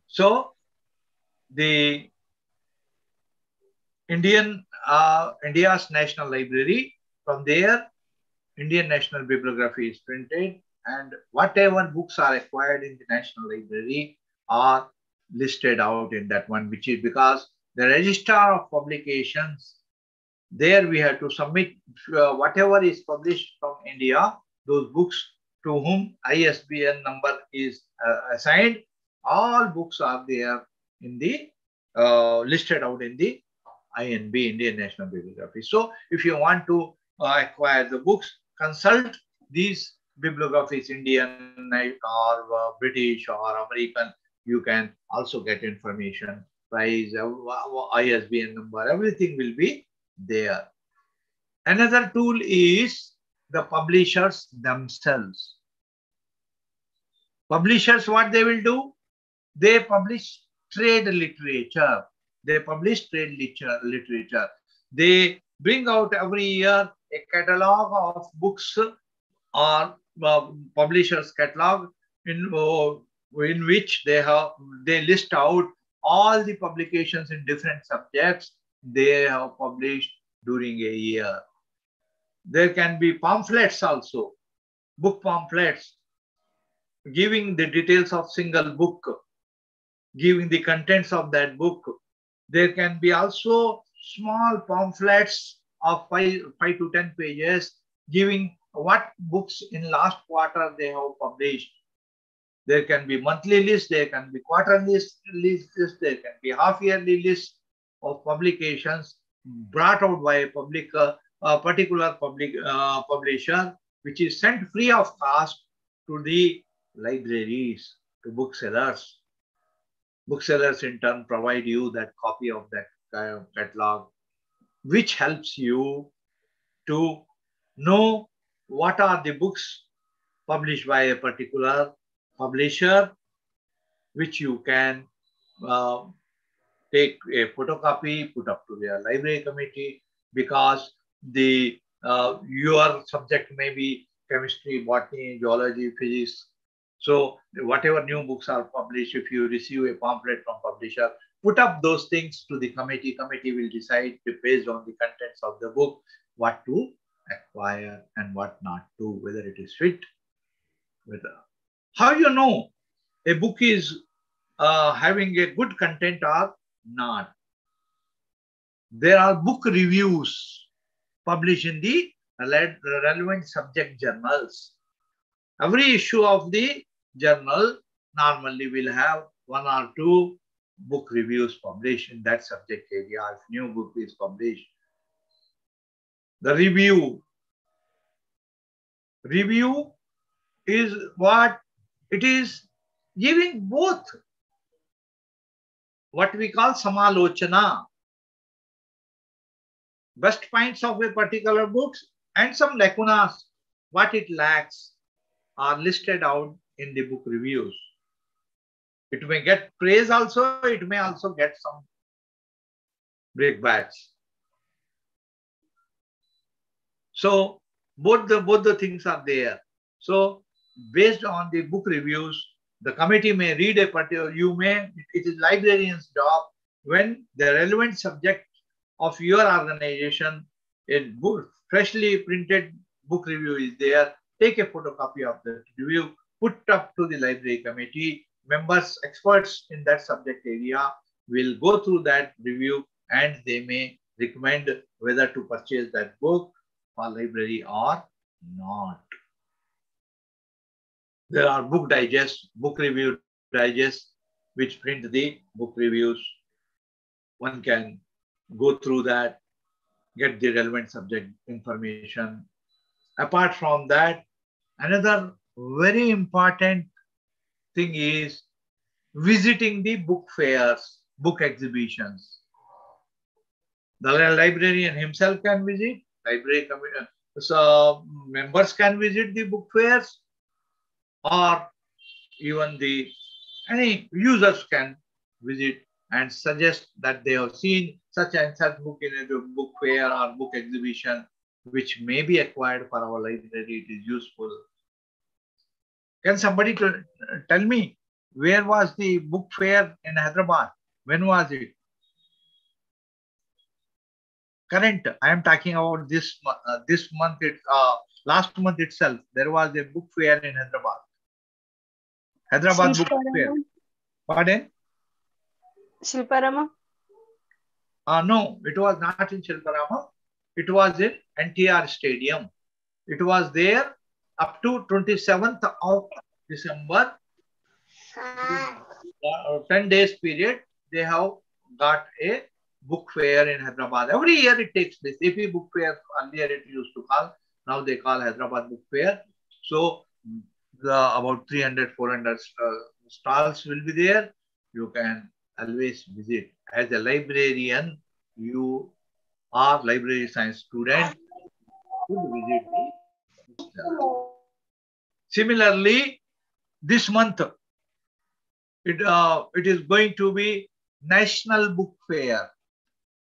So the India's National Library, from there, Indian National Bibliography is printed, and whatever books are acquired in the National Library are listed out in that one, which is because the Registrar of Publications, there we have to submit whatever is published from India, those books to whom ISBN number is assigned, all books are there in the listed out in the INB, Indian National Bibliography. So if you want to acquire the books, consult these bibliographies, Indian or British or American. You can also get information, price, ISBN number, everything will be there. Another tool is the publishers themselves. Publishers, what they will do? They publish trade literature. They publish trade literature. They bring out every year a catalog of books or publishers catalog in which they list out all the publications in different subjects they have published during a year. There can be pamphlets also, book pamphlets, giving the details of single book, giving the contents of that book. There can be also small pamphlets of 5 to 10 pages, giving what books in last quarter they have published. There can be monthly list, there can be quarterly list, there can be half-yearly list of publications brought out by a particular publisher, which is sent free of cost to the libraries, to booksellers. Booksellers in turn provide you that copy of that catalog, which helps you to know what are the books published by a particular publisher, which you can take a photocopy, put up to their library committee, because your subject may be chemistry, botany, geology, physics. So whatever new books are published, if you receive a pamphlet from publisher, put up those things to the committee. Committee will decide based on the contents of the book what to acquire and what not to, whether it is fit. How you know a book is having a good content or not? There are book reviews published in the relevant subject journals. Every issue of the journal normally will have 1 or 2 book reviews published in that subject area if new book is published. The review is what? It is giving both what we call samalochana, best points of a particular book and some lacunas, what it lacks, are listed out in the book reviews. It may get praise also, it may also get some breakbacks. So both the things are there. So based on the book reviews, the committee may read a particular, it is librarian's job when the relevant subject of your organization, a freshly printed book review is there, take a photocopy of the review, put up to the library committee. Members, experts in that subject area will go through that review and they may recommend whether to purchase that book for library or not. There are book digests, book review digests, which print the book reviews. One can go through that, get the relevant subject information. Apart from that, another very important thing is visiting the book fairs, book exhibitions. The librarian himself can visit, library committee, so members can visit the book fairs, or even any users can visit and suggest that they have seen such and such book in a book fair or book exhibition, which may be acquired for our library. It is useful. Can somebody tell me where was the book fair in Hyderabad? When was it? Current. I am talking about this month. Last month itself, there was a book fair in Hyderabad. Hyderabad book fair. Pardon? Shilparama? No, it was not in Shilparama. It was in NTR Stadium. It was there up to 27th of December. 10 days period, they have got a book fair in Hyderabad. Every year it takes place. AP book fair, earlier it used to call. Now they call Hyderabad Book Fair. So about 300, 400 stalls will be there. You can always visit. As a librarian, you are library science student, should visit the bookstall. Similarly, this month, it is going to be National Book Fair.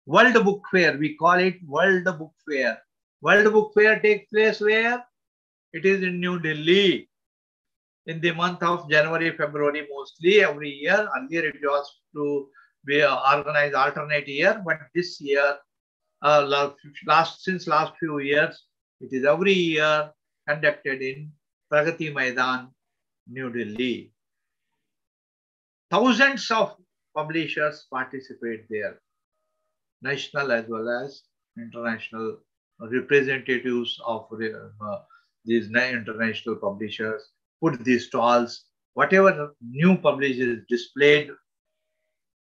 World Book Fair, we call it World Book Fair. World Book Fair takes place where? It is in New Delhi. In the month of January, February, mostly every year. Earlier it was to be organized alternate year, but this year, since last few years, it is every year conducted in Pragati Maidan, New Delhi. Thousands of publishers participate there, national as well as international representatives of these international publishers put these stalls. Whatever new publishers displayed,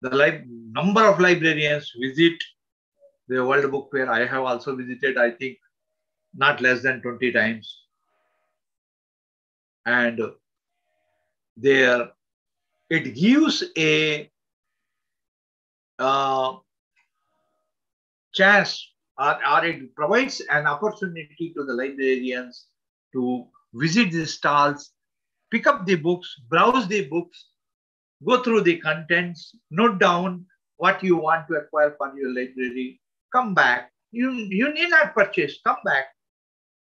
the number of librarians visit the World Book Fair. I have also visited, I think, not less than 20 times. And there, it gives a chance, or it provides an opportunity to the librarians to visit the stalls, pick up the books, browse the books, go through the contents, note down what you want to acquire for your library, come back. You need not purchase, come back.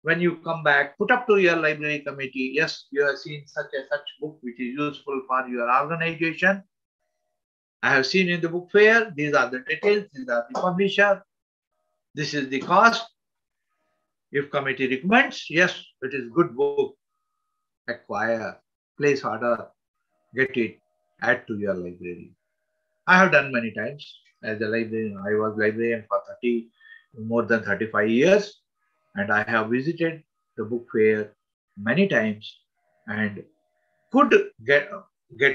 When you come back, put up to your library committee. Yes, you have seen such book which is useful for your organization. I have seen in the book fair, these are the details, these are the publisher, this is the cost. If committee recommends, yes, it is good book, acquire, place order, get it, add to your library. I have done many times as a librarian. I was librarian for more than 35 years, and I have visited the book fair many times and could get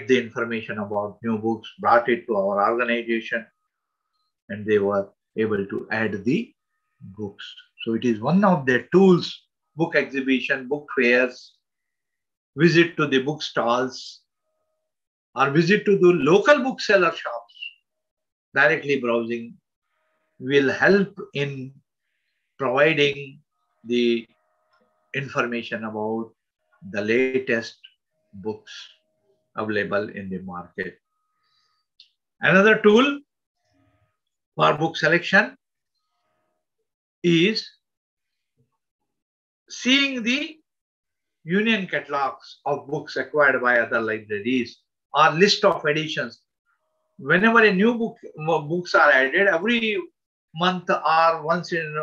the information about new books, brought it to our organization, and they were able to add the books. So it is one of the tools, book exhibition, book fairs, visit to the book stalls, or visit to the local bookseller shops. Directly browsing will help in providing the information about the latest books available in the market. Another tool for book selection is seeing the union catalogs of books acquired by other libraries or list of editions. Whenever a new books are added, every month or once in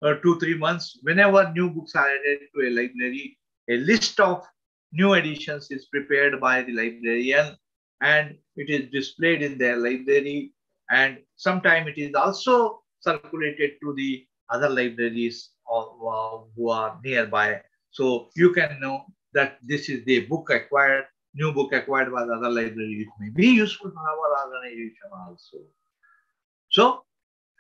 2-3 months, whenever new books are added to a library, a list of new editions is prepared by the librarian and it is displayed in their library, and sometimes it is also circulated to the other libraries who are nearby. So you can know that this is the book acquired, new book acquired by the other library. It may be useful for our organization also. So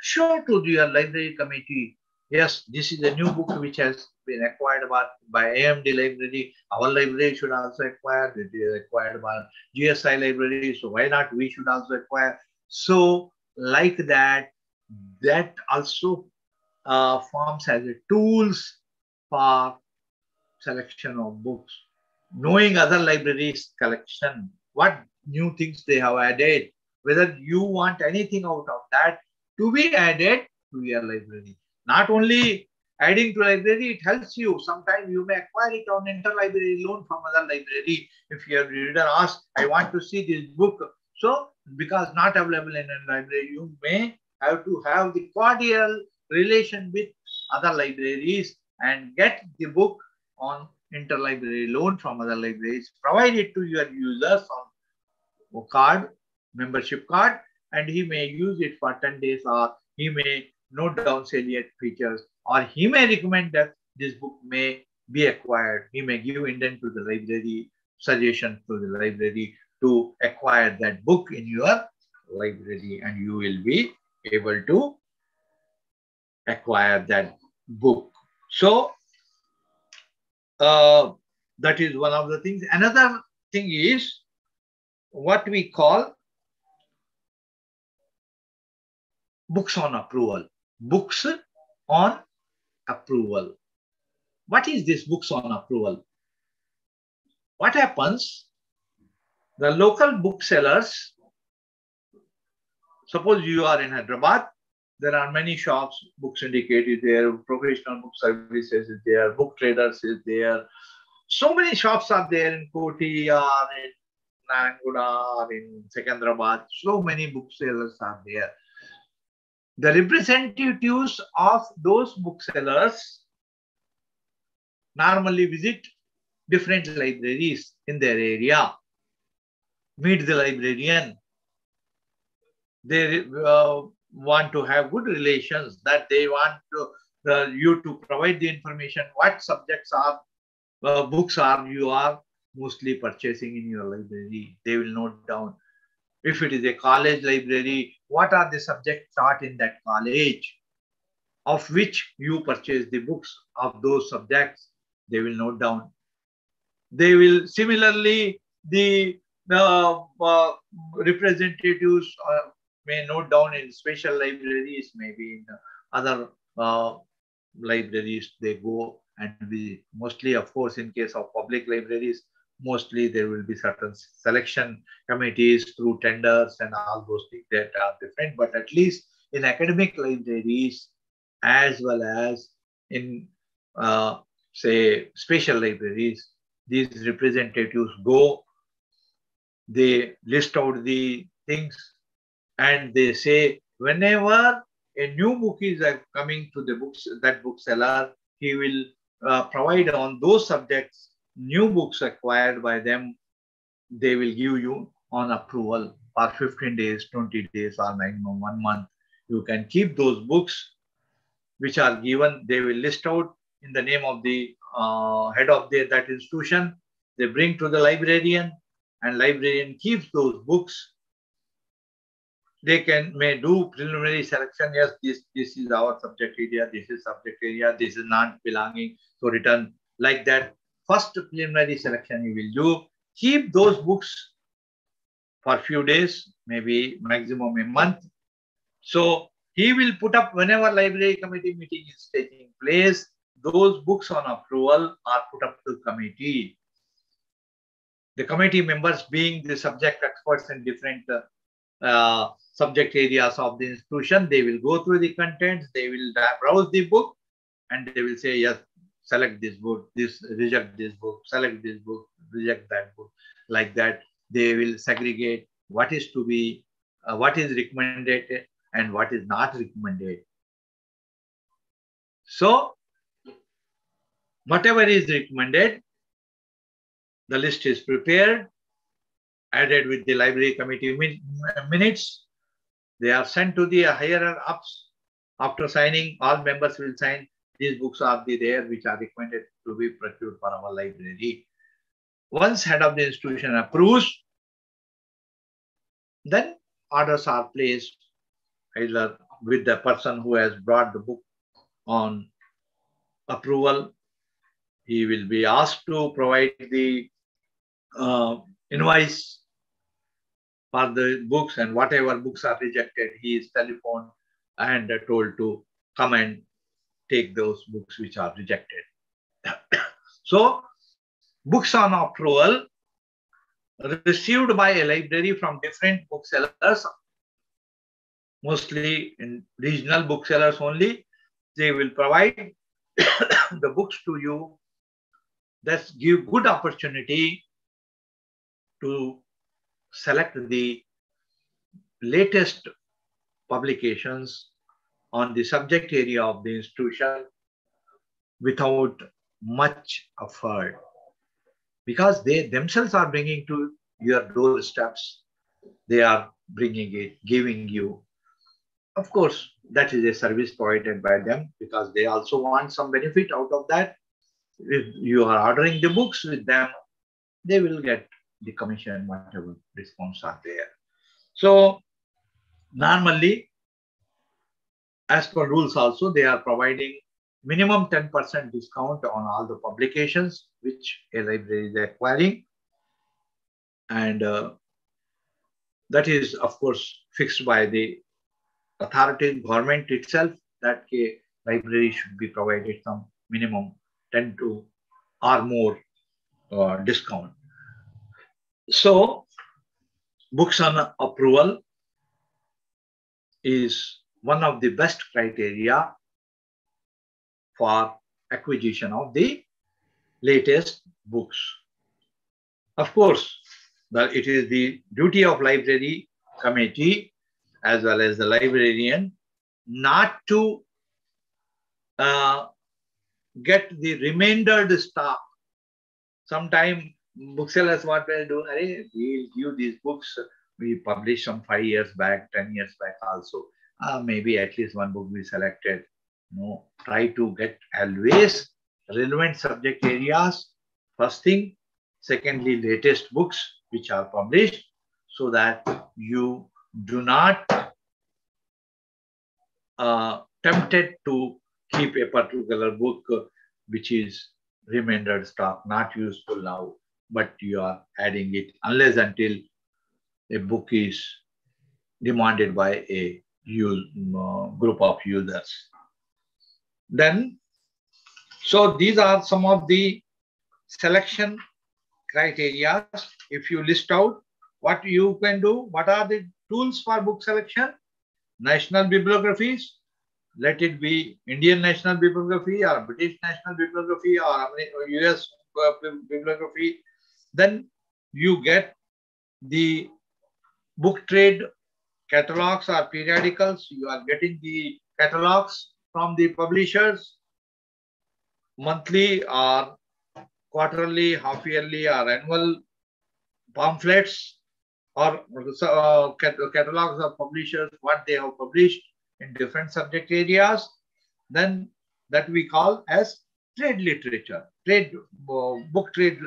show to your library committee, yes, this is a new book which has been acquired by AMD library. Our library should also acquire. It is acquired by GSI library. So why not we should also acquire? So like that, that also forms as a tools for selection of books. Knowing other libraries' collection, what new things they have added, whether you want anything out of that to be added to your library. Not only adding to library, it helps you. Sometimes you may acquire it on interlibrary loan from other library. If your reader asks, I want to see this book. So because not available in a library, you may have to have the cordial relation with other libraries and get the book on interlibrary loan from other libraries. Provide it to your users on card, membership card, and he may use it for 10 days, or he may note down salient features, or he may recommend that this book may be acquired. He may give indent to the library, suggestion to the library to acquire that book in your library, and you will be able to acquire that book. So That is one of the things. Another thing is what we call books on approval. Books on approval. What is this books on approval? What happens? The local booksellers, suppose you are in Hyderabad, there are many shops, Book Syndicate is there, Professional Book Services is there, Book Traders is there. So many shops are there in Koti or in Nanguda or in Secunderabad. So many booksellers are there. The representatives of those booksellers normally visit different libraries in their area, meet the librarian. They want to have good relations, that they want to, you to provide the information, what subjects are, books are you are mostly purchasing in your library. They will note down. If it is a college library, what are the subjects taught in that college, of which you purchase the books of those subjects, they will note down. They will similarly, the representatives may note down in special libraries, maybe in other libraries they go and visit. Mostly, of course, in case of public libraries, mostly there will be certain selection committees through tenders and all those things that are different. But at least in academic libraries, as well as in, say, special libraries, these representatives go, they list out the things, and they say whenever a new book is coming to the books, that bookseller, he will provide on those subjects new books acquired by them. They will give you on approval for 15 days, 20 days, or maximum 1 month. You can keep those books which are given. They will list out in the name of the head of that institution. They bring to the librarian, and librarian keeps those books. They may do preliminary selection. Yes, this is our subject area, this is subject area, this is not belonging, so return. Like that, first preliminary selection he will do. Keep those books for few days, maybe maximum a month. So he will put up, whenever library committee meeting is taking place, those books on approval are put up to committee. The committee members, being the subject experts in different subject areas of the institution, they will go through the contents, they will browse the book, and they will say, yes, select this book, reject this book, select this book, reject that book. Like that, they will segregate what is to be, what is recommended and what is not recommended. So, whatever is recommended, the list is prepared, added with the library committee minutes. They are sent to the higher ups. After signing, all members will sign. These books are there which are recommended to be procured for our library. Once head of the institution approves, then orders are placed either with the person who has brought the book on approval. He will be asked to provide the invoice for the books, and whatever books are rejected, he is telephoned and told to come and take those books which are rejected. So, books on approval received by a library from different booksellers, mostly in regional booksellers only, they will provide the books to you. That's give good opportunity to select the latest publications on the subject area of the institution without much effort, because they themselves are bringing to your doorsteps. They are bringing it, giving you. Of course, that is a service provided by them, because they also want some benefit out of that. If you are ordering the books with them, they will get the commission, whatever discounts are there. So normally, as per rules also, they are providing minimum 10% discount on all the publications which a library is acquiring. And that is, of course, fixed by the authority, government itself, that a library should be provided some minimum 10 to or more discount. So, books on approval is one of the best criteria for acquisition of the latest books. Of course, it is the duty of library committee as well as the librarian not to get the remainder stock. Sometimes booksellers what will do, we'll give these books we published some 5 years back, 10 years back also. Maybe at least one book we selected. No, try to get always relevant subject areas, first thing. Secondly, latest books which are published, so that you do not tempted to keep a particular book which is remainder stock, not useful now, but you are adding it unless until a book is demanded by a group of users. Then, so these are some of the selection criteria. If you list out what you can do, what are the tools for book selection? National bibliographies, let it be Indian national bibliography or British national bibliography or US bibliography. Then you get the book trade catalogs or periodicals. You are getting the catalogs from the publishers, monthly or quarterly, half-yearly or annual pamphlets or catalogs of publishers, what they have published in different subject areas. Then that we call as trade literature, book trade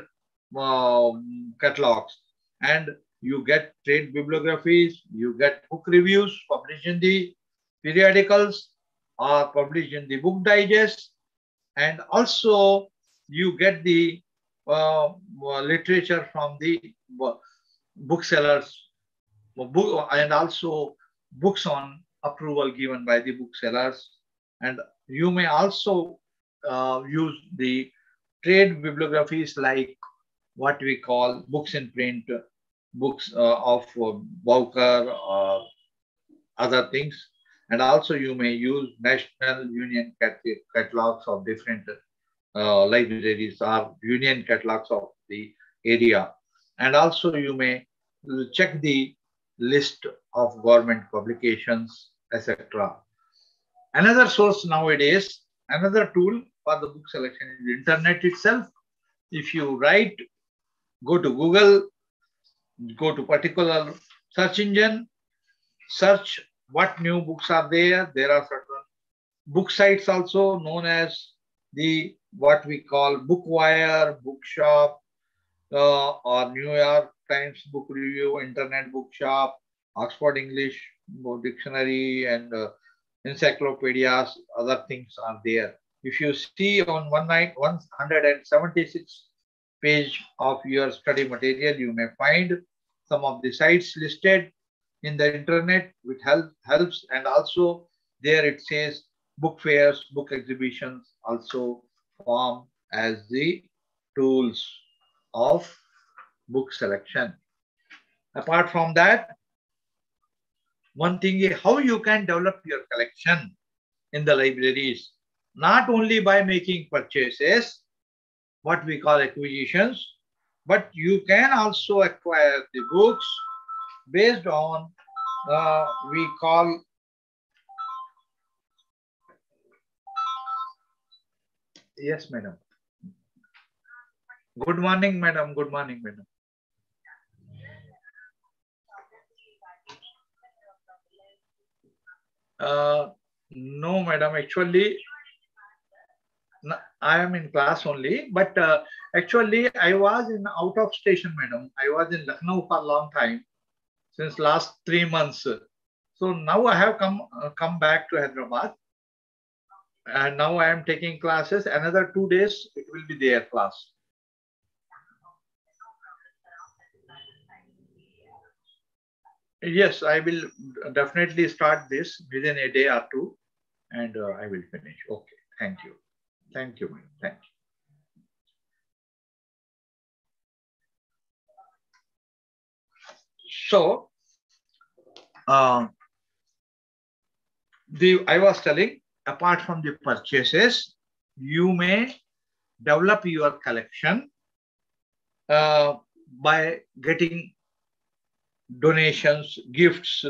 catalogs. And you get trade bibliographies, you get book reviews published in the periodicals or published in the book digest, and also you get the literature from the booksellers, and also books on approval given by the booksellers. And you may also use the trade bibliographies like what we call books in print, books of Bowker or other things. And also you may use national union catalogs of different libraries or union catalogs of the area. And also you may check the list of government publications, etc. Another source nowadays, another tool for the book selection is the internet itself. If you write, go to Google, go to particular search engine, search what new books are there. There are certain book sites also known as the what we call Bookwire, Bookshop, or New York Times Book Review, Internet Bookshop, Oxford English Dictionary, and encyclopedias. Other things are there. If you see on 176 page of your study material, you may find some of the sites listed in the internet, which helps. And also there it says book fairs, book exhibitions also form as the tools of book selection. Apart from that, one thing is how you can develop your collection in the libraries, not only by making purchases, what we call acquisitions, but you can also acquire the books based on we call yes, madam. Good morning, madam. Good morning, madam. No, madam. Actually, I am in class only, but actually I was in out of station, madam. I was in Lucknow for a long time, since last 3 months. So now I have come back to Hyderabad. And now I am taking classes. Another 2 days, it will be their class. Yes, I will definitely start this within a day or two, and I will finish. Okay, thank you. Thank you, man. Thank you. So, I was telling, apart from the purchases, you may develop your collection by getting donations, gifts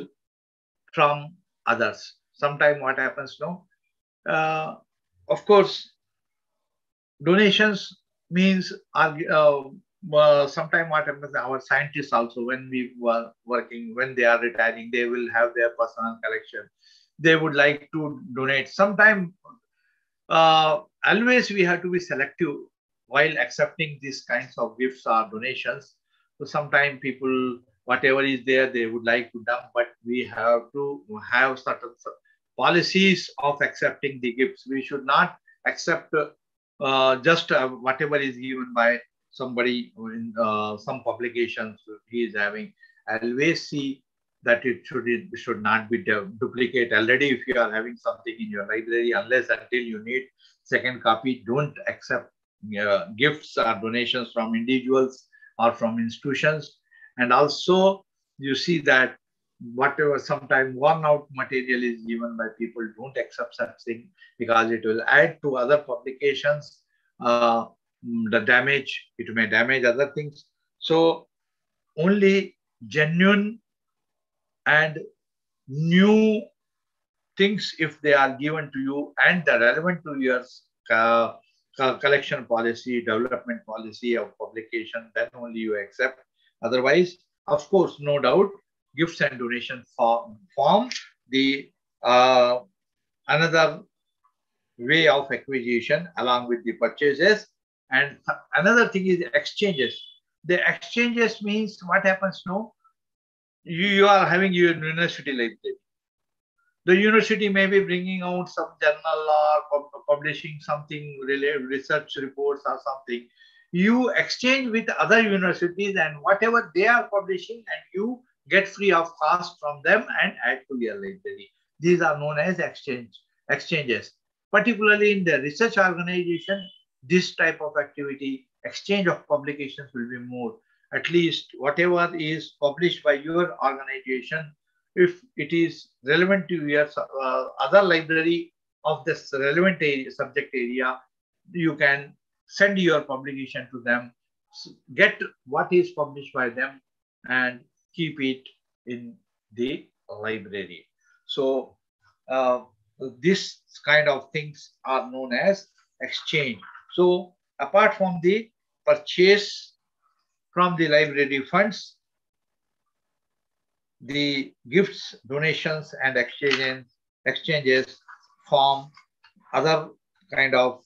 from others. Sometimes what happens now, of course, donations means sometimes what happens, our scientists also, when we were working, when they are retiring, they will have their personal collection. They would like to donate. Sometimes always we have to be selective while accepting these kinds of gifts or donations. So sometimes people, whatever is there, they would like to dump, but we have to have certain policies of accepting the gifts. We should not accept just whatever is given by somebody in some publications he is having. Always see that it should not be duplicate. Already, if you are having something in your library, unless until you need second copy, don't accept gifts or donations from individuals or from institutions. And also, you see that whatever sometimes worn out material is given by people, don't accept such thing, because it will add to other publications the damage. It may damage other things. So only genuine and new things, if they are given to you and they're relevant to your collection policy, development policy of publication, then only you accept. Otherwise, of course, no doubt, gifts and donation form the another way of acquisition along with the purchases. And another thing is exchanges. The exchanges means what happens now? You are having your university library. The university may be bringing out some journal or publishing something related research reports or something. You exchange with other universities, and whatever they are publishing, and you get free of cost from them and add to your library. These are known as exchanges. Particularly in the research organization, this type of activity, exchange of publications, will be more. At least whatever is published by your organization, if it is relevant to your other library of this relevant area, subject area, you can send your publication to them, get what is published by them, and keep it in the library. So this kind of things are known as exchange. So apart from the purchase from the library funds, the gifts, donations, and exchanges form other kind of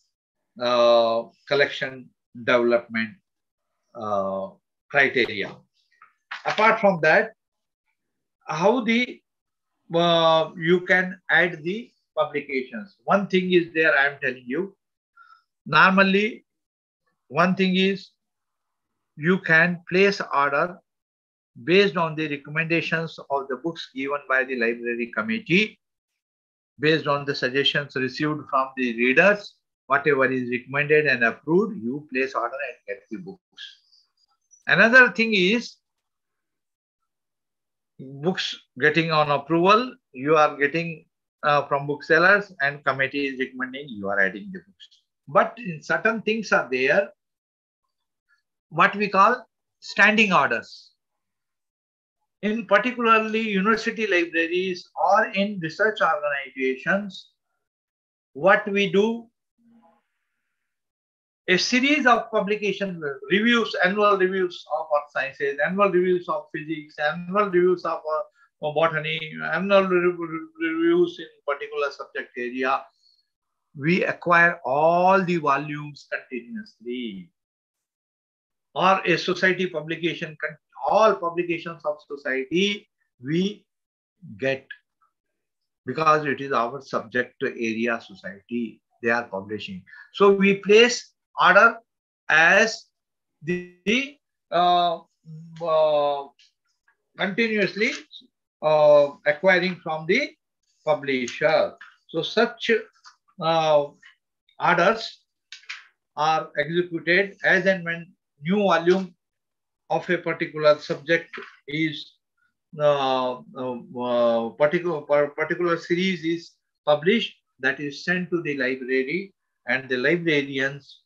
collection development criteria. Apart from that, how the you can add the publications. One thing is there, I am telling you. Normally, one thing is you can place order based on the recommendations of the books given by the library committee, based on the suggestions received from the readers. Whatever is recommended and approved, you place order and get the books. Another thing is books getting on approval, you are getting from booksellers, and committee is recommending, you are adding the books. But in certain things are there, what we call standing orders. In particularly university libraries or in research organizations, what we do, a series of publication reviews, annual reviews of earth sciences, annual reviews of physics, annual reviews of botany, annual reviews in particular subject area. We acquire all the volumes continuously. Or a society publication, all publications of society we get, because it is our subject area society. they are publishing. So we place order as the continuously acquiring from the publisher. So such orders are executed as and when new volume of a particular subject is particular series is published, that is sent to the library, and the librarians,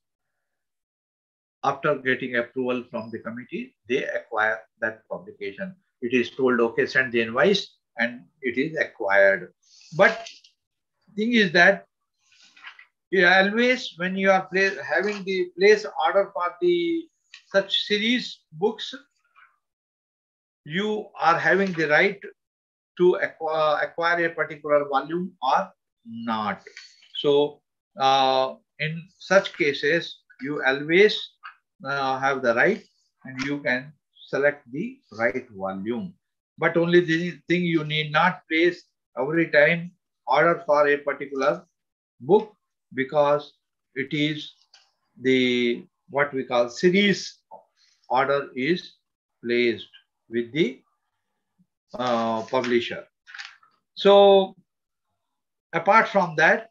after getting approval from the committee, they acquire that publication. It is told, okay, send the invoice, and it is acquired. But thing is that always when you are having the place order for the such series books, you are having the right to acquire a particular volume or not. So in such cases, you always have the right, and you can select the right volume. But only the thing, you need not place every time order for a particular book, because it is the what we call series order is placed with the publisher. So apart from that,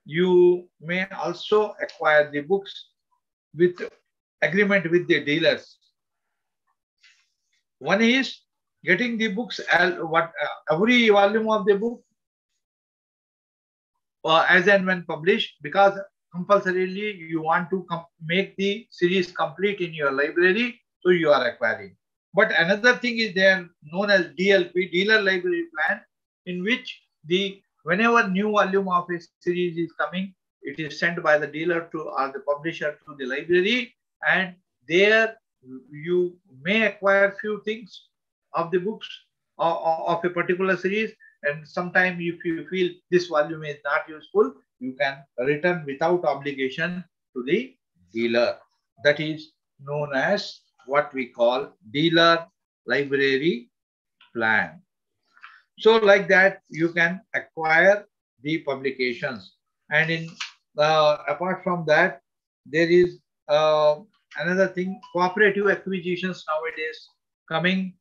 you may also acquire the books with agreement with the dealers. One is getting the books every volume of the book as and when published, because compulsorily you want to make the series complete in your library, so you are acquiring. But another thing is there known as DLP, Dealer Library Plan, in which whenever new volume of a series is coming, it is sent by the dealer to or the publisher to the library, and there you may acquire few things of the books of a particular series, and sometimes if you feel this volume is not useful, you can return without obligation to the dealer. That is known as what we call Dealer Library Plan. So like that, you can acquire the publications. And in apart from that, there is another thing, cooperative acquisitions nowadays coming.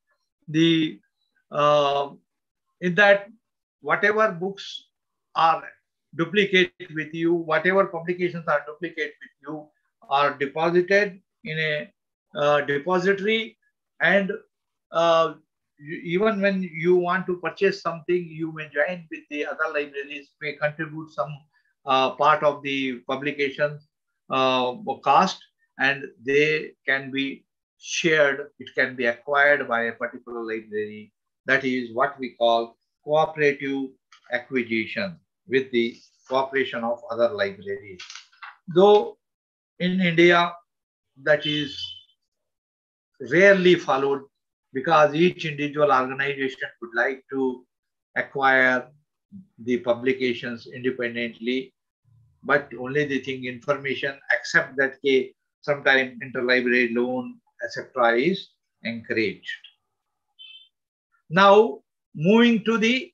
In that, whatever books are duplicate with you, whatever publications are duplicate with you, are deposited in a depository, and even when you want to purchase something, you may join with the other libraries, may contribute some part of the publication cost, and they can be shared. It can be acquired by a particular library. That is what we call cooperative acquisition with the cooperation of other libraries. Though in India, that is rarely followed, because each individual organization would like to acquire the publications independently. But only the thing, information, except that sometimes interlibrary loan, etc. is encouraged. Now, moving to the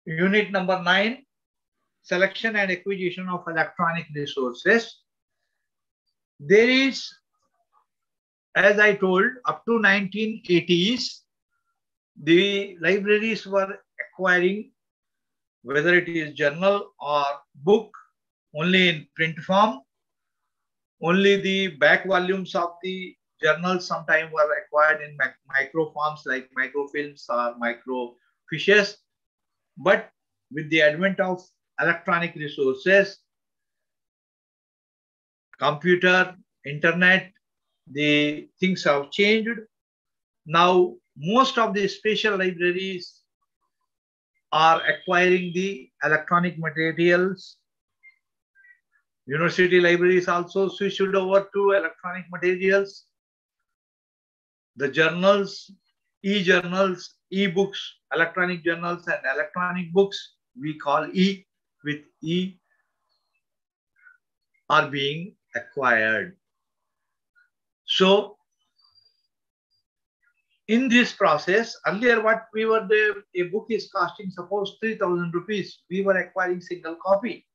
unit number 9, selection and acquisition of electronic resources. There is, as I told, up to 1980s, the libraries were acquiring, whether it is journal or book, only in print form. Only the back volumes of the journals sometimes were acquired in microforms like microfilms or microfiches. But with the advent of electronic resources, computer, internet, the things have changed. Now, most of the special libraries are acquiring the electronic materials. University libraries also switched over to electronic materials. The journals, e-journals, e-books, electronic journals and electronic books, we call E with E, are being acquired. So, in this process, earlier what we were a book is costing, suppose 3,000 rupees, we were acquiring single copy.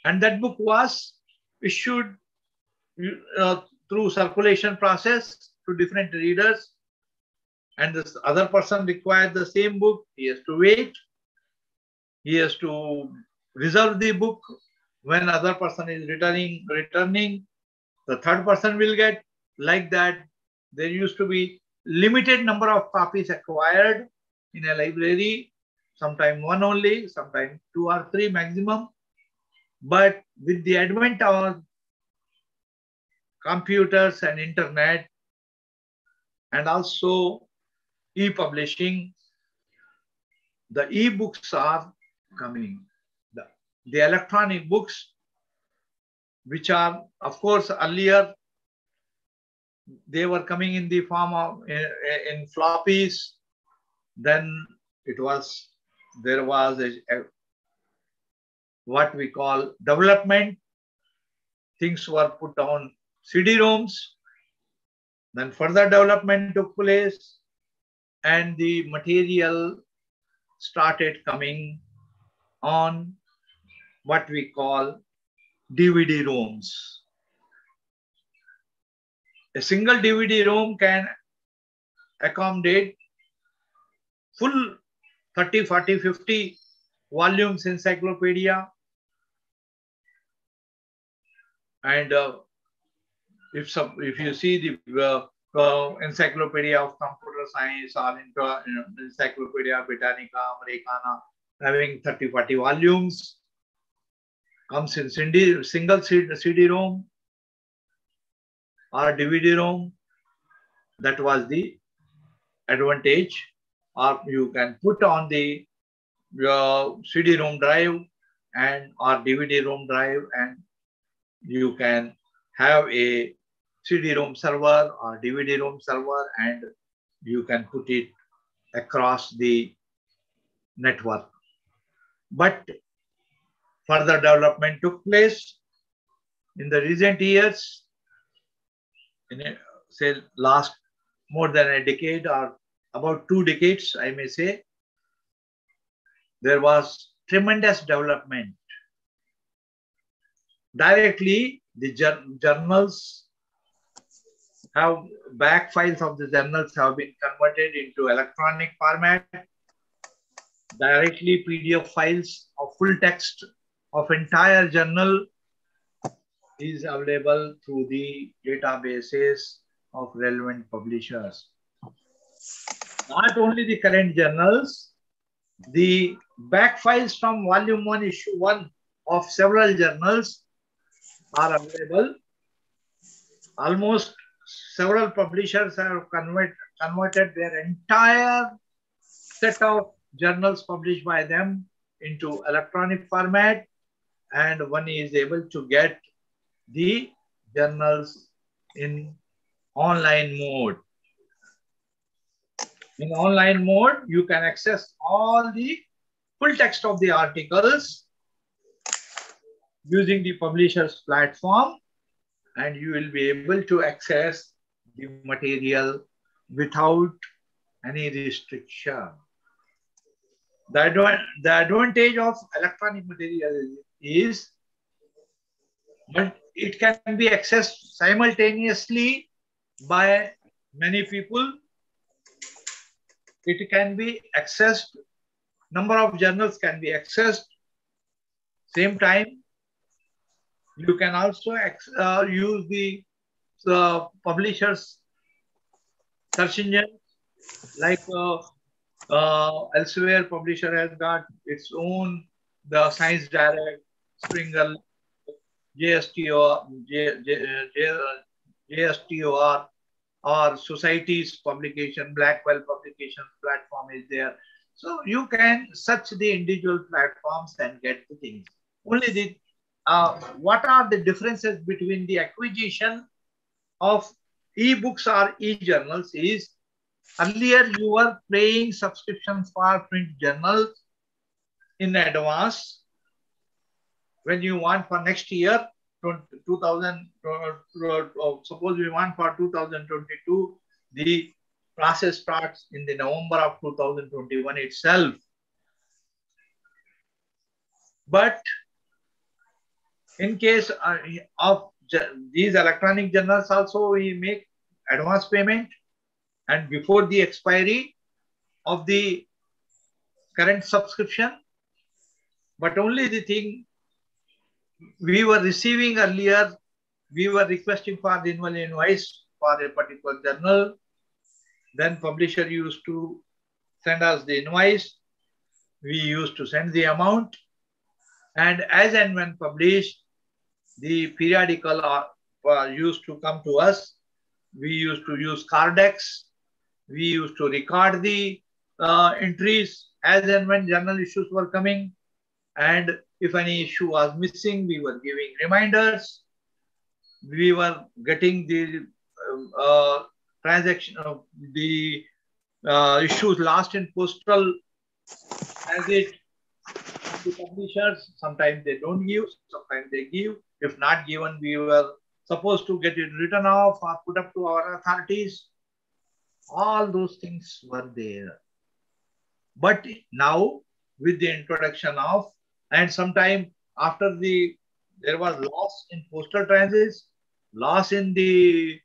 And that book was issued through circulation process to different readers. And this other person required the same book. He has to wait. He has to reserve the book. When other person is returning, the third person will get. Like that, there used to be limited number of copies acquired in a library, sometimes one only, sometimes 2 or 3 maximum. But with the advent of computers and internet, and also e-publishing, the e-books are coming. The electronic books, which are, of course, earlier, they were coming in the form of in floppies. Then there was what we call development. Things were put on CD-ROMs. Then further development took place, and the material started coming on what we call DVD-ROMs. A single DVD-ROM can accommodate full 30, 40, 50 volumes encyclopedia. And if you see the encyclopedia of computer science or encyclopedia Britannica, Americana, having 30, 40 volumes, comes in single CD-ROM or DVD-ROM. That was the advantage. Or you can put on the CD-ROM drive or DVD-ROM drive, and you can have a CD-ROM server or DVD-ROM server, and you can put it across the network. But further development took place in the recent years, say last more than a decade or about 2 decades, I may say. There was tremendous development. Directly, the journals have back files of the journals have been converted into electronic format. Directly, PDF files of full text of entire journal is available through the databases of relevant publishers. Not only the current journals, the back files from volume 1, issue 1 of several journals are available. Almost several publishers have converted their entire set of journals published by them into electronic format, and one is able to get the journals in online mode. In online mode, you can access all the full text of the articles using the publisher's platform, and you will be able to access the material without any restriction. The advantage of electronic material is that it can be accessed simultaneously by many people. It can be accessed, number of journals can be accessed same time. You can also use the publisher's search engine, like elsewhere publisher has got its own, the Science Direct, Springer, JSTOR, or Society's publication, Blackwell publications platform is there. So you can search the individual platforms and get the things. Only the what are the differences between the acquisition of e-books or e-journals is, earlier you were paying subscriptions for print journals in advance. When you want for next year, 2000, suppose we want for 2022, the process starts in the November of 2021 itself. But In case of these electronic journals also, we make advance payment, and before the expiry of the current subscription. But only the thing we were receiving earlier, we were requesting for the annual invoice for a particular journal. Then publisher used to send us the invoice. We used to send the amount. And as and when published, the periodical used to come to us. We used to use Cardex. We used to record the entries as and when journal issues were coming. And if any issue was missing, we were giving reminders. We were getting the transaction of the issues lost in postal transit from the publishers. Sometimes they don't give, sometimes they give. If not given, we were supposed to get it written off or put up to our authorities. All those things were there. But now, with the introduction of, and sometime after there was loss in postal transits, loss in the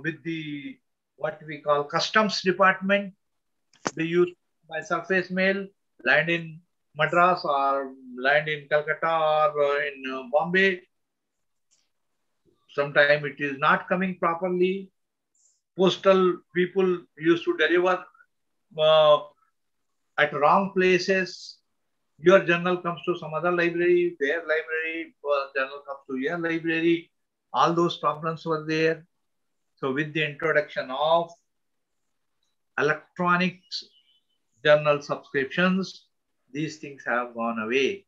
with the what we call customs department. They used by surface mail, land in Madras or land in Calcutta or in Bombay. Sometimes it is not coming properly. Postal people used to deliver at wrong places. Your journal comes to some other library, their library, journal comes to your library. All those problems were there. So with the introduction of electronic journal subscriptions, these things have gone away.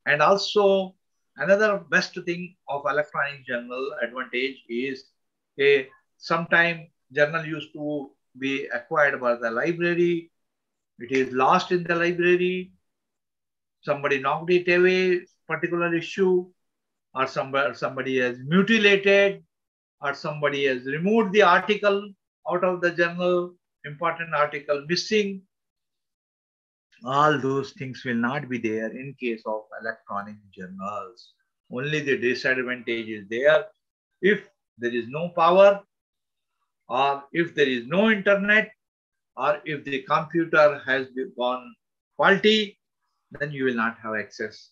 And also another best thing of electronic journal advantage is sometime journal used to be acquired by the library. It is lost in the library. Somebody knocked it away, particular issue, or somebody has mutilated, or somebody has removed the article out of the journal, important article missing. All those things will not be there in case of electronic journals. Only the disadvantage is there. If there is no power, or if there is no internet, or if the computer has gone faulty, then you will not have access.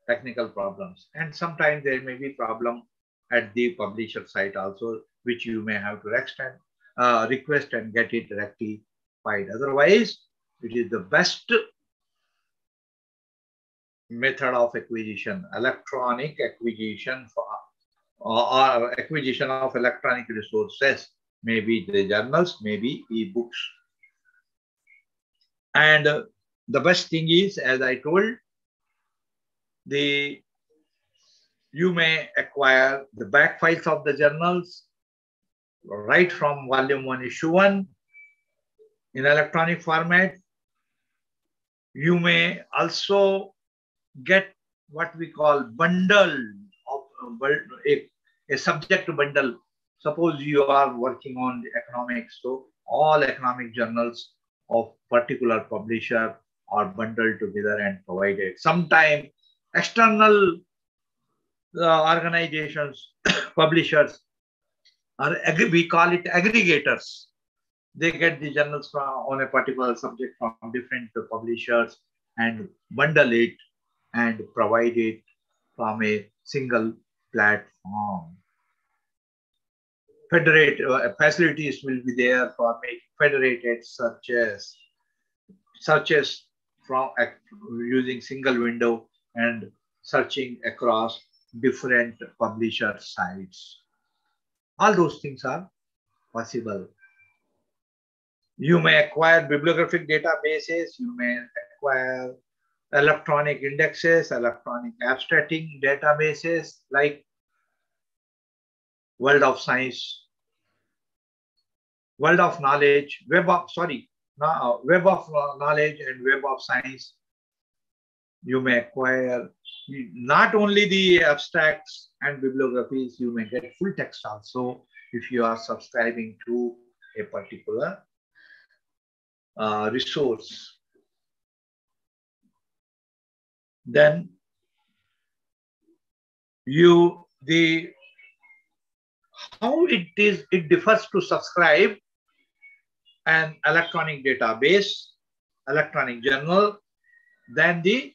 Technical problems. And sometimes there may be problem at the publisher site also, which you may have to request and get it rectified. Otherwise, it is the best method of acquisition, electronic acquisition or acquisition of electronic resources, maybe the journals, maybe e-books. And the best thing is, as I told, you may acquire the back files of the journals right from volume 1, issue 1 in electronic format. You may also get what we call bundle of a subject bundle. Suppose you are working on the economics, so all economic journals of particular publisher are bundled together and provided. Sometimes external organizations, publishers, we call it aggregators. They get the journals on a particular subject from different publishers and bundle it and provide it from a single platform. Facilities will be there for making federated searches from using single window and searching across different publisher sites. All those things are possible. You may acquire bibliographic databases, you may acquire electronic indexes, electronic abstracting databases like World of Science, World of Knowledge, Web of Knowledge and Web of Science. You may acquire not only the abstracts and bibliographies, you may get full text also if you are subscribing to a particular resource. Then how it differs to subscribe an electronic database, electronic journal, than the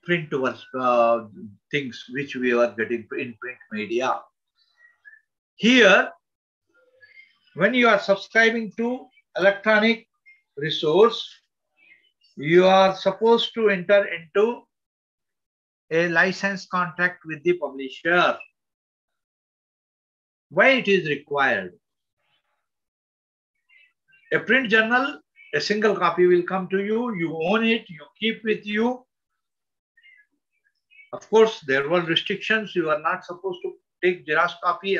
printable things which we are getting in print media. Here, when you are subscribing to electronic resource, you are supposed to enter into a license contract with the publisher. Why it is required? A print journal, a single copy will come to you, you own it, you keep with you. Of course, there were restrictions. You are not supposed to take Xerox copy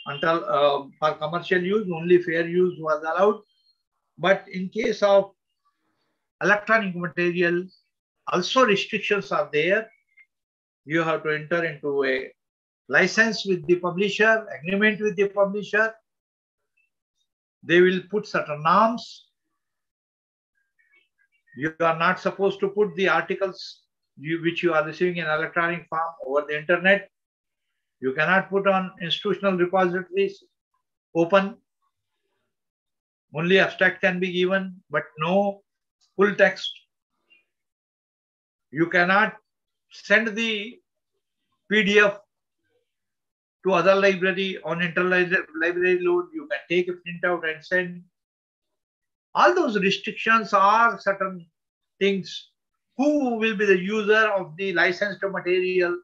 until for commercial use, only fair use was allowed. But in case of electronic material, also restrictions are there. You have to enter into a license with the publisher, agreement with the publisher. They will put certain norms. You are not supposed to put the articles which you are receiving in electronic form over the internet. You cannot put on institutional repositories open. Only abstract can be given, but no full text. You cannot send the PDF to other library on interlibrary load. You can take a printout and send. All those restrictions are certain things. Who will be the user of the licensed material?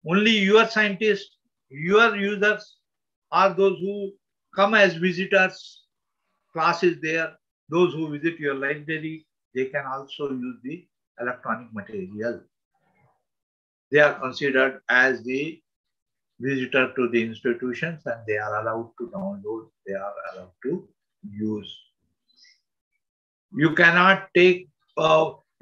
Only your scientists, your users are those who come as visitors. Class is there. Those who visit your library, they can also use the electronic material. They are considered as the visitor to the institutions and they are allowed to download, they are allowed to use. You cannot take,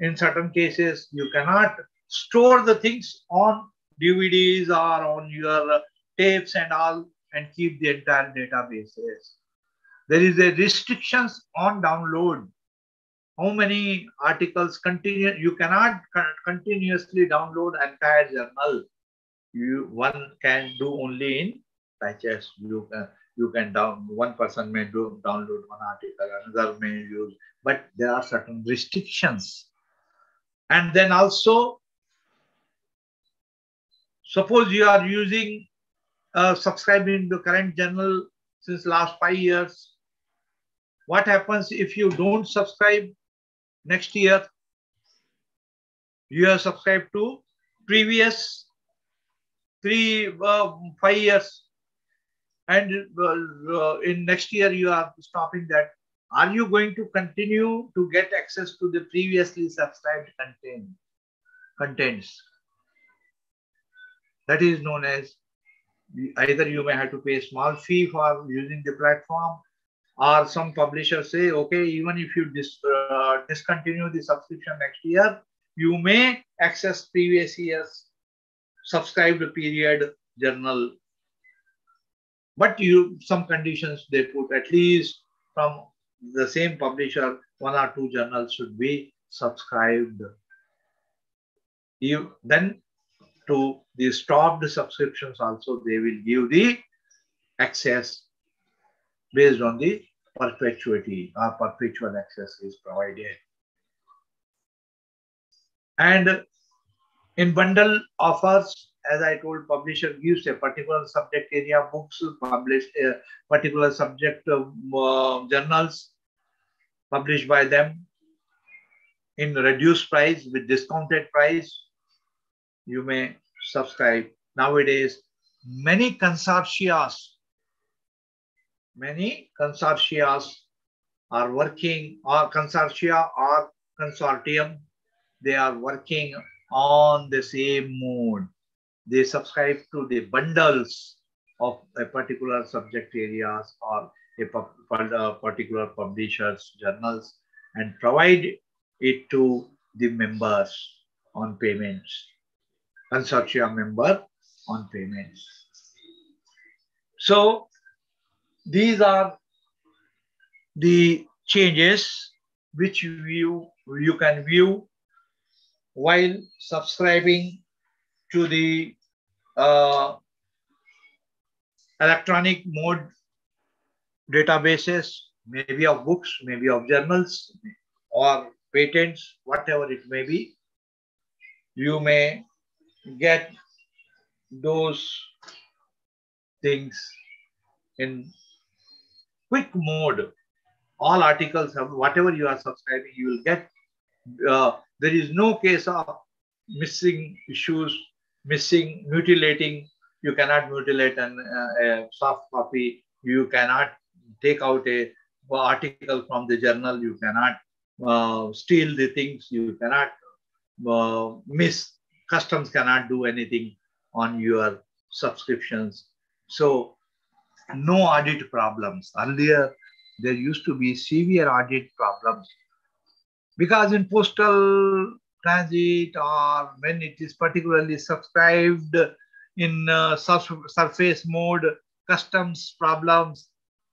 in certain cases, you cannot store the things on DVDs or on your tapes and all and keep the entire databases. There is a restrictions on download. How many articles continue? You cannot continuously download entire journal. One can do only in batches. You can one person may download one article, another may use, but there are certain restrictions. And then also, suppose you are using, subscribing to the current journal since last 5 years. What happens if you don't subscribe next year? You have subscribed to previous 5 years, and in next year you are stopping that. Are you going to continue to get access to the previously subscribed contents? That is known as, either you may have to pay a small fee for using the platform, or some publishers say, okay, even if you discontinue the subscription next year, you may access previous year's subscribed period journal. But some conditions they put, at least from the same publisher, 1 or 2 journals should be subscribed. Then to the stopped subscriptions also, they will give the access based on the perpetuity, or perpetual access is provided. And in bundle offers, as I told, publisher gives a particular subject area books, published a particular subject journals published by them in reduced price with discounted price. You may subscribe. Nowadays, many consortia are working, or consortia or consortium, they are working on the same mode. They subscribe to the bundles of a particular subject areas or a particular publishers' journals and provide it to the members on payments, consortium member on payments. So these are the changes which you can view while subscribing to the electronic mode databases, maybe of books, maybe of journals, or patents, whatever it may be. You may get those things in quick mode. All articles, whatever you are subscribing, you will get. There is no case of missing issues, missing, mutilating. You cannot mutilate a soft copy. You cannot take out a article from the journal. You cannot steal the things. You cannot miss. Customs cannot do anything on your subscriptions. So no audit problems. Earlier, there used to be severe audit problems because in postal transit or when it is particularly subscribed in surface mode, customs problems,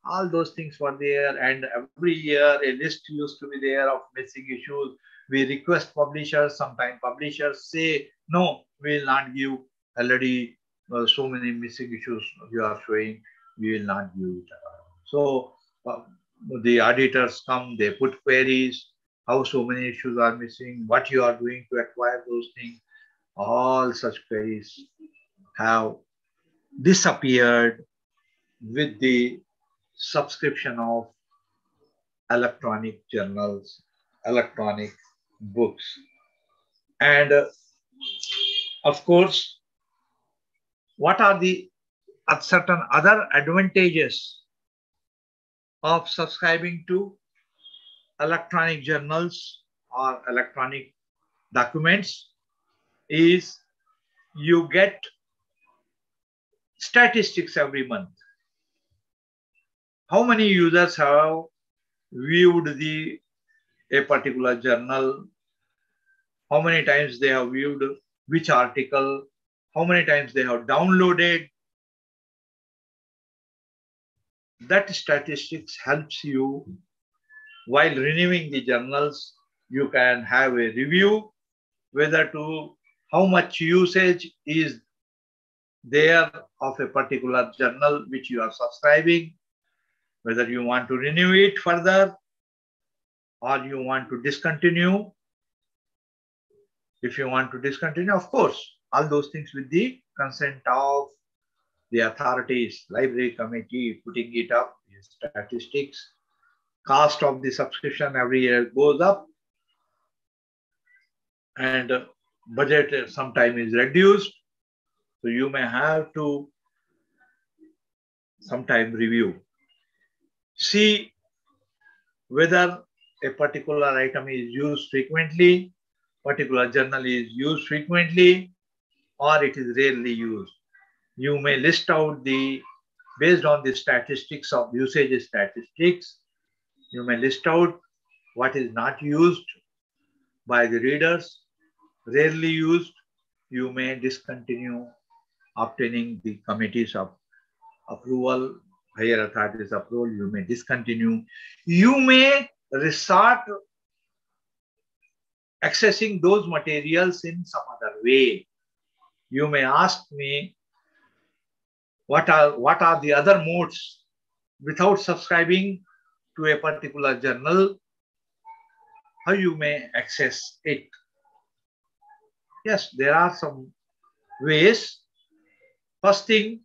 all those things were there, and every year a list used to be there of missing issues. We request publishers, sometimes publishers say, no, we will not give already so many missing issues you are showing, we will not give it. So the auditors come, they put queries, how so many issues are missing, what you are doing to acquire those things. All such queries have disappeared with the subscription of electronic journals, electronic books. And of course, what are the certain other advantages of subscribing to electronic journals or electronic documents? Is you get statistics every month. How many users have viewed a particular journal? How many times they have viewed which article? How many times they have downloaded? That statistics helps you while renewing the journals. You can have a review whether to how much usage is there of a particular journal which you are subscribing, whether you want to renew it further or you want to discontinue. If you want to discontinue, of course, all those things with the consent of the authorities, library committee putting it up, statistics, cost of the subscription every year goes up, and budget sometime is reduced. So you may have to sometime review. See whether a particular item is used frequently, particular journal is used frequently, or it is rarely used. You may list out based on the statistics of usage statistics, you may list out what is not used by the readers, rarely used. You may discontinue obtaining the committees of approval, higher authorities approval, you may discontinue. You may resort accessing those materials in some other way. You may ask me, what are the other modes without subscribing to a particular journal, how you may access it? Yes, there are some ways. First thing,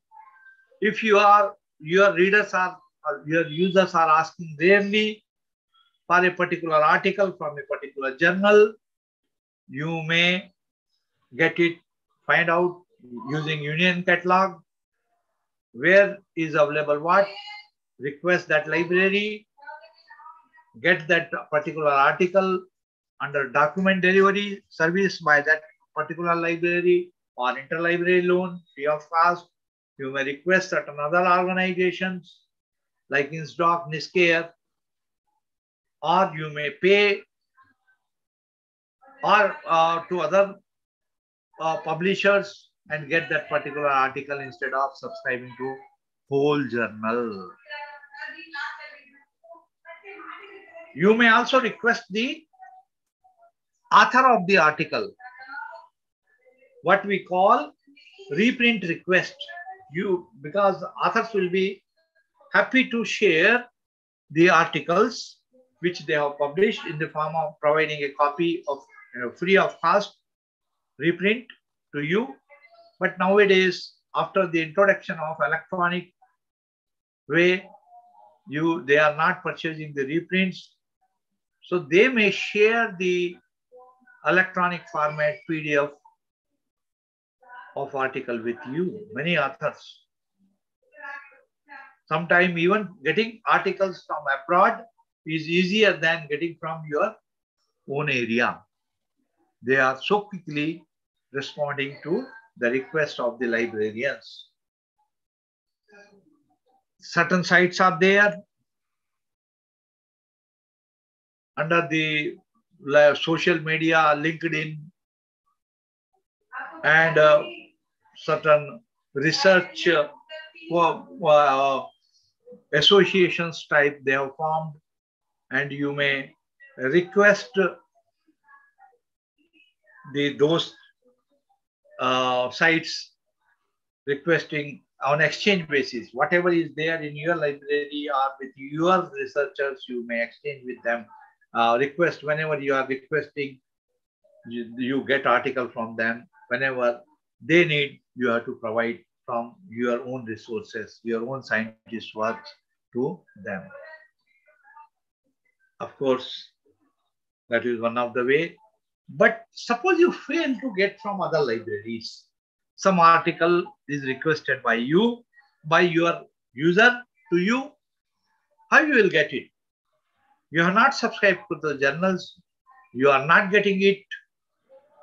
if your readers are, your users are asking rarely for a particular article from a particular journal, you may get it, find out using Union Catalog, where is available what, request that library, get that particular article under document delivery service by that particular library or interlibrary loan free of cost. You may request certain other organizations like INSDOC, NISCARE, or you may pay or to other publishers and get that particular article instead of subscribing to whole journal. You may also request the author of the article, what we call reprint request, because authors will be happy to share the articles which they have published in the form of providing a copy of free of cost reprint to you. But nowadays, after the introduction of electronic way, they are not purchasing the reprints, so they may share the electronic format PDF of article with you. Many authors. Sometimes even getting articles from abroad is easier than getting from your own area. They are so quickly responding to the request of the librarians. Certain sites are there under the social media, LinkedIn, and certain research associations type they have formed, and you may request those sites requesting on exchange basis. Whatever is there in your library or with your researchers, you may exchange with them. Request whenever you are requesting, you get article from them. Whenever they need, you have to provide from your own resources, your own scientist works to them. Of course, that is one of the way. But suppose you fail to get from other libraries. Some article is requested by you, by your user to you. How you will get it? You are not subscribed to the journals. You are not getting it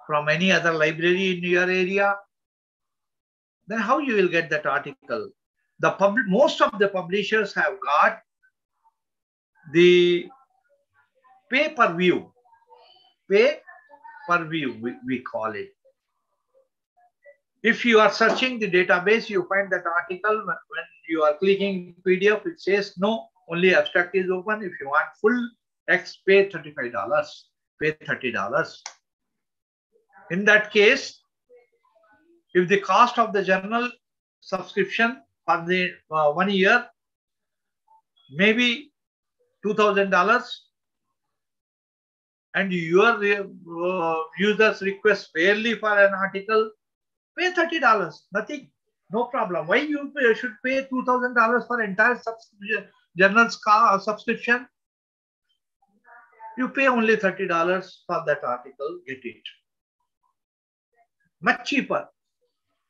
from any other library in your area. Then how you will get that article? Most of the publishers have got the pay-per-view. Pay-per-view, we call it. If you are searching the database, you find that article. When you are clicking PDF, it says no, only abstract is open. If you want full X, pay $35, pay $30. In that case, if the cost of the journal subscription for the 1 year maybe $2,000, and your users request fairly for an article, pay $30, nothing, no problem. Why you should pay $2,000 for entire journal's subscription? You pay only $30 for that article, get it. Much cheaper.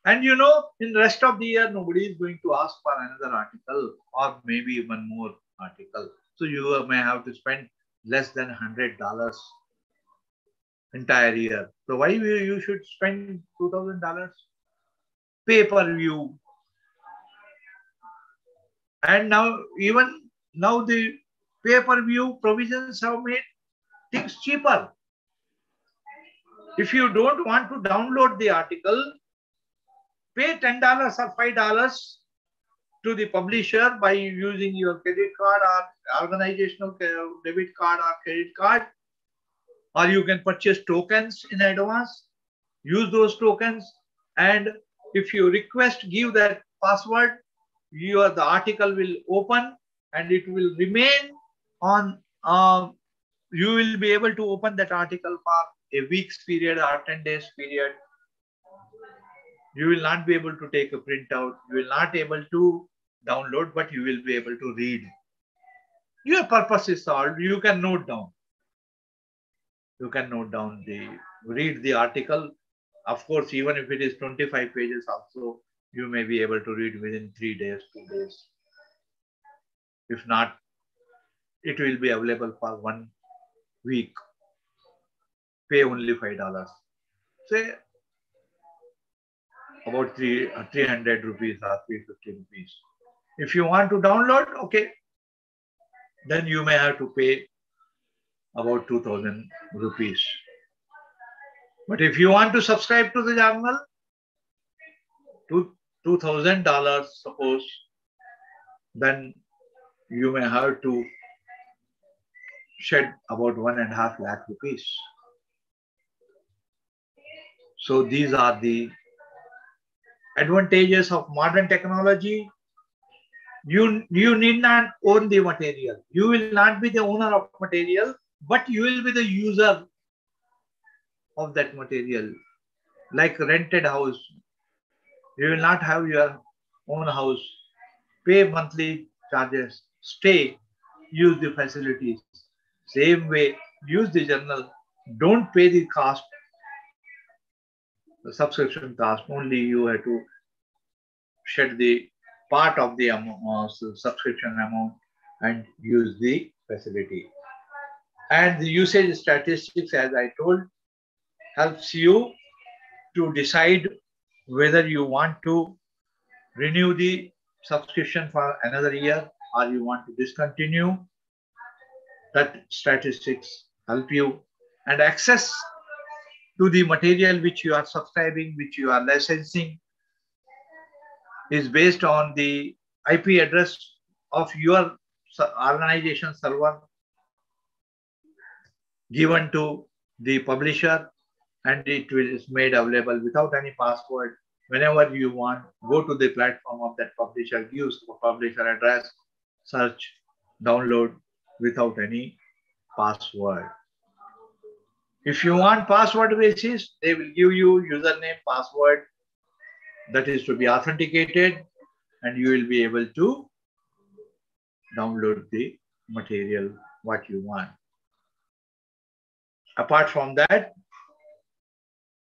And you know, in the rest of the year, nobody is going to ask for another article or maybe even more article. So you may have to spend less than $100 entire year. So why you should spend $2,000? Pay-per-view. And now, even now the pay-per-view provisions have made things cheaper. If you don't want to download the article, pay $10 or $5 to the publisher by using your credit card or organizational debit card or credit card, or you can purchase tokens in advance, use those tokens, and if you request, give that password, the article will open and it will remain on, you will be able to open that article for a week's period or 10 days period. You will not be able to take a printout. You will not be able to download, but you will be able to read. Your purpose is solved. You can note down. You can note down read the article. Of course, even if it is 25 pages also, you may be able to read within 3 days, 2 days. If not, it will be available for 1 week. Pay only $5. Say about 300 rupees or 350 rupees. If you want to download, okay, then you may have to pay about 2,000 rupees. But if you want to subscribe to the journal, $2,000 suppose, then you may have to shed about 1.5 lakh rupees. So these are the advantages of modern technology. You need not own the material. You will not be the owner of material, but you will be the user of that material. Like rented house, you will not have your own house. Pay monthly charges, stay, use the facilities. Same way, use the journal. Don't pay the cost, the subscription cost. Only you have to shed the part of the subscription amount and use the facility. And the usage statistics, as I told, helps you to decide whether you want to renew the subscription for another year or you want to discontinue. That statistics help you, and access to the material which you are subscribing, which you are licensing, is based on the IP address of your organization server given to the publisher, and it is made available without any password. Whenever you want, go to the platform of that publisher, use the publisher address, search, download without any password. If you want password basis, they will give you username, password that is to be authenticated, and you will be able to download the material what you want. Apart from that,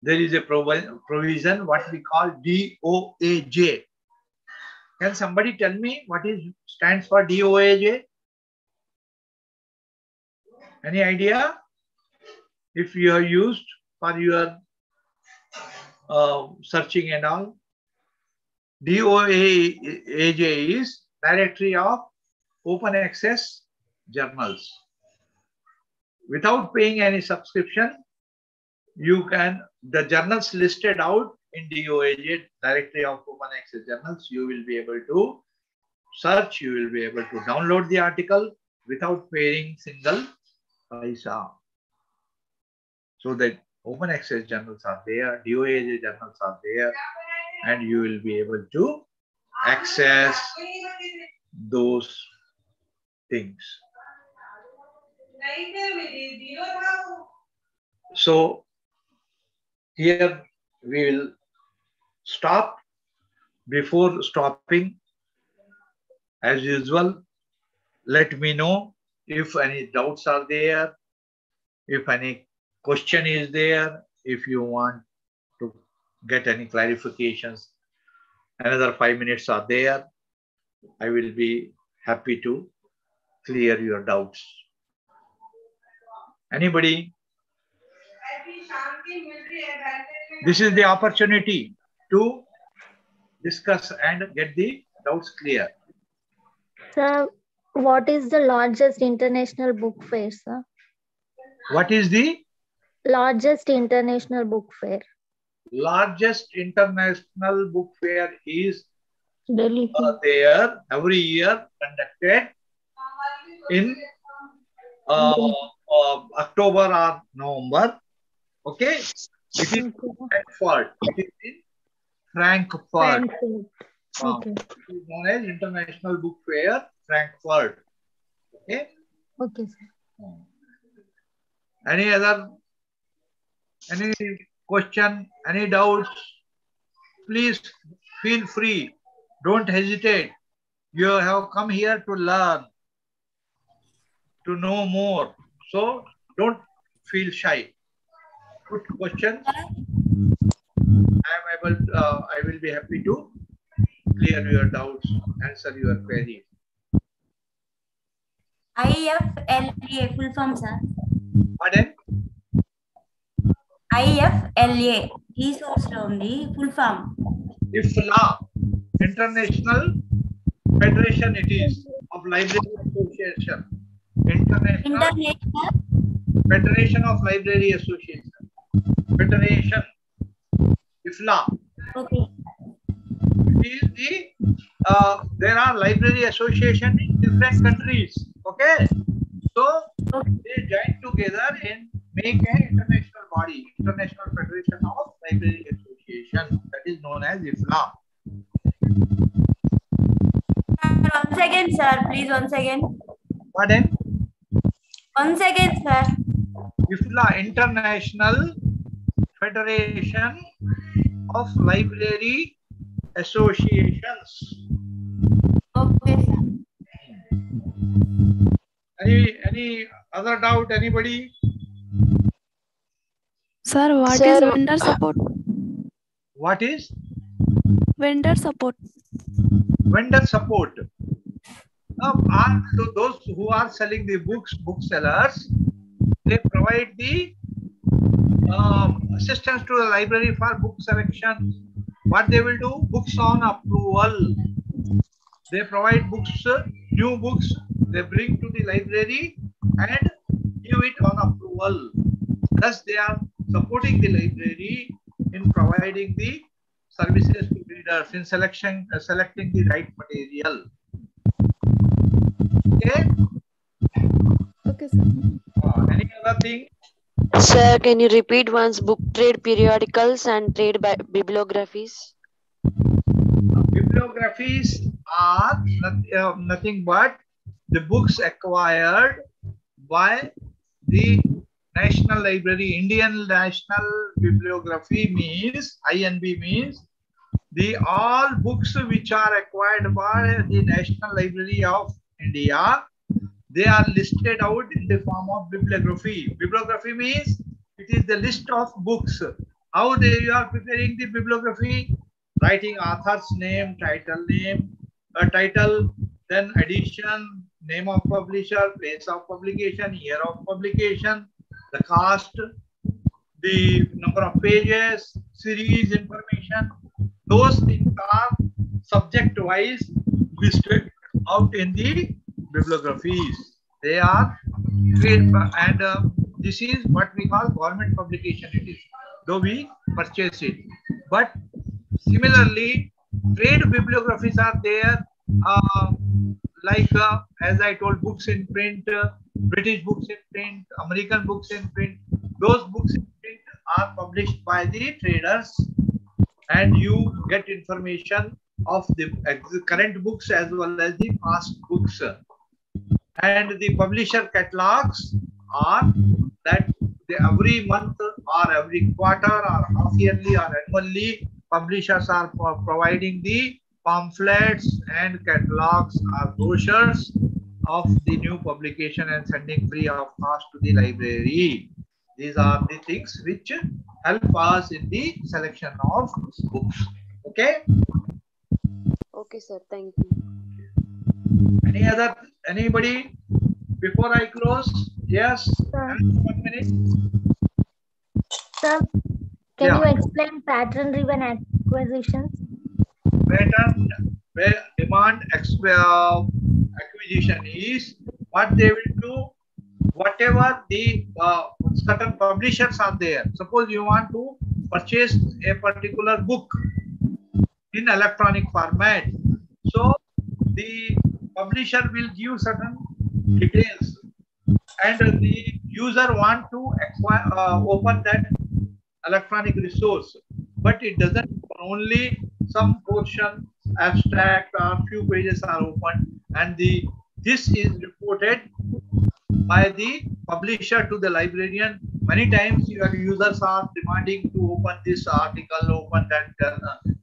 there is a provision what we call DOAJ. Can somebody tell me what is stands for DOAJ? Any idea? If you are used for your searching and all, DOAJ is Directory of Open Access Journals. Without paying any subscription, you can, the journals listed out in DOAJ, Directory of Open Access Journals, you will be able to search, you will be able to download the article without paying single paisa. So that open access journals are there, DOAJ journals are there, and you will be able to access those things. So here we will stop. Before stopping, as usual, let me know if any doubts are there, if any question is there, if you want to get any clarifications. Another 5 minutes are there. I will be happy to clear your doubts. Anybody? This is the opportunity to discuss and get the doubts clear. Sir, what is the largest international book fair, sir? What is the Largest international book fair? largest international book fair is Delhi. there every year, conducted in October or November. Okay, it is in Frankfurt. It is in Frankfurt. Okay. It is known as International Book Fair, Frankfurt. Okay. Okay, sir. Any question, any doubts? Please feel free. Don't hesitate. You have come here to learn, to know more. So don't feel shy. Put questions. I will be happy to clear your doubts, answer your queries. IFLA, full form, sir. Pardon? IFLA, resource only, full form. IFLA, International Federation it is, of Library Association. International Federation of Library Association. Federation, IFLA. Okay. It is the, there are library association in different countries. Okay. So they join together and make an international body, International Federation of Library Association, that is known as IFLA. Once again, sir. Please, once again. Pardon? Once again, sir. IFLA, International Federation of Library Associations. Okay, sir. Any other doubt? Anybody? Sir, what Sir, is vendor support? What is Vendor support. vendor support? Are those who are selling the books, booksellers, they provide the assistance to the library for book selection. What they will do? Books on approval. They provide books, new books, they bring to the library and give it on approval. Thus, they are supporting the library in providing the services to readers in selecting the right material. Okay. Okay, sir. Any other thing? sir, can you repeat once book trade periodicals and trade bibliographies? Bibliographies are nothing but the books acquired by the National Library. Indian National Bibliography means, INB means, the all books which are acquired by the National Library of India, they are listed out in the form of bibliography. Bibliography means it is the list of books. How you are preparing the bibliography? Writing author's name, title, then edition, name of publisher, place of publication, year of publication, the cost, the number of pages, series information. Those things are subject-wise listed out in the bibliographies. They are trade, and this is what we call government publication. It is, though we purchase it, but similarly, trade bibliographies are there, as I told, books in print, British books in print, American books in print. Those books in print are published by the traders, and you get information of the current books as well as the past books. And the publisher catalogs are that every month or every quarter or half yearly or annually, publishers are providing the pamphlets and catalogs or brochures of the new publication and sending free of cost to the library. These are the things which help us in the selection of books. Okay? Okay, sir. Thank you. Anybody before I close? Yes? Sir. 1 minute. Sir, can you explain pattern-driven acquisitions? Pattern demand acquisition is what they will do. Whatever the certain publishers are there. Suppose you want to purchase a particular book in electronic format. So the publisher will give certain details, and the user want to acquire, open that electronic resource, but it doesn't only some portion, abstract or few pages are opened, and this is reported by the publisher to the librarian. Many times your users are demanding to open this article, open that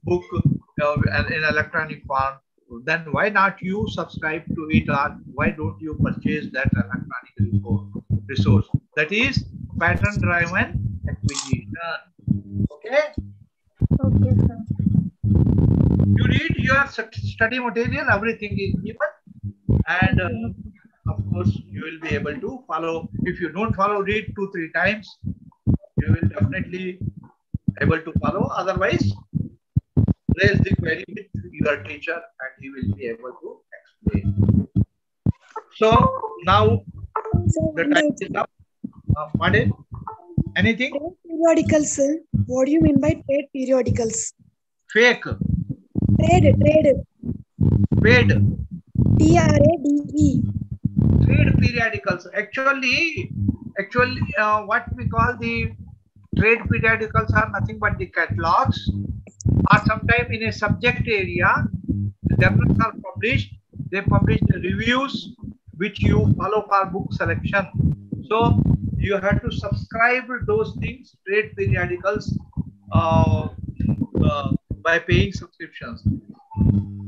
book in electronic form. Then why not you subscribe to it, or why don't you purchase that electronic resource? That is pattern-driven acquisition. Okay? Okay, sir. You read your study material, everything is given, and of course you will be able to follow. If you don't follow, read 2-3 times, you will definitely able to follow. Otherwise, raise the query with your teacher and he will be able to explain. So now the time is up. Pardon? Anything? Trade periodicals, sir. What do you mean by trade periodicals? Fake. Trade. Paid. TRADE. Trade periodicals. Actually, what we call the trade periodicals are nothing but the catalogs, or sometimes in a subject area journals are published, they publish the reviews which you follow for book selection. So you have to subscribe those things, trade periodicals, by paying subscriptions.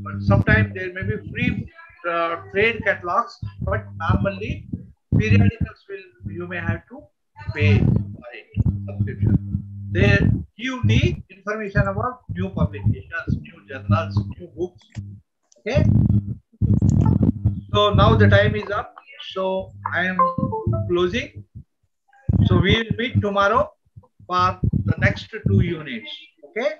But sometimes there may be free trade catalogs, but normally periodicals you may have to pay for it, subscription. They give the information about new publications, new journals, new books. Okay. So now the time is up. So I am closing. So we will meet tomorrow for the next 2 units. Okay.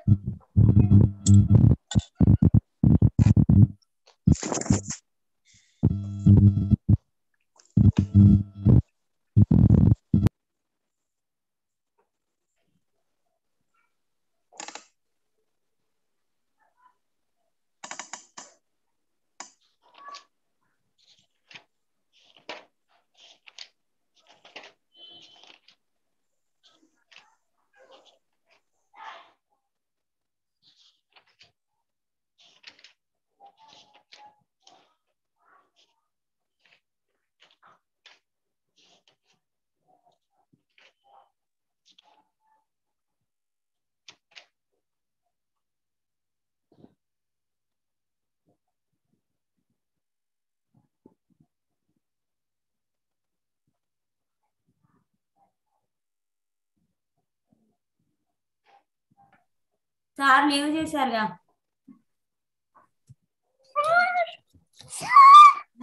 Sir leave చేశారుగా.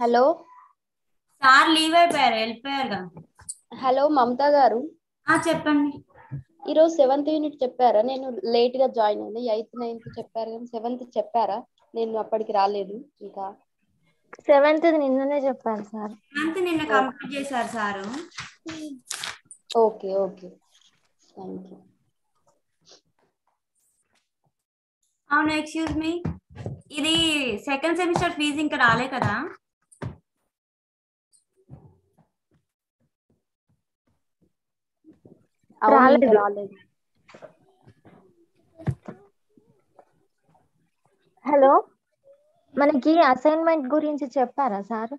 Hello sir leave అయిపోయారు, వెళ్ళిపోయారుగా. Hello Mamata గారు, చెప్పండి. ఈరోజు 7th unit చెప్పారా? నేను late గా join అయ్యాను. 8th 9th చెప్పారు కానీ 7th చెప్పారా? నేను అప్పటికి రాలేదు. ఇంకా 7th నిన్ననే చెప్పారు సార్. 7th నిన్న కంప్లీట్ చేశారు sir. Okay okay, thank you. అవును, ఎక్స్క్యూజ్ మీ, ఇది సెకండ్ సెమిస్టర్ ఫీజు ఇంకా రాలే కదా? రాలేదు. హలో, మనకి అసైన్మెంట్ గురించి చెప్పారా సార్?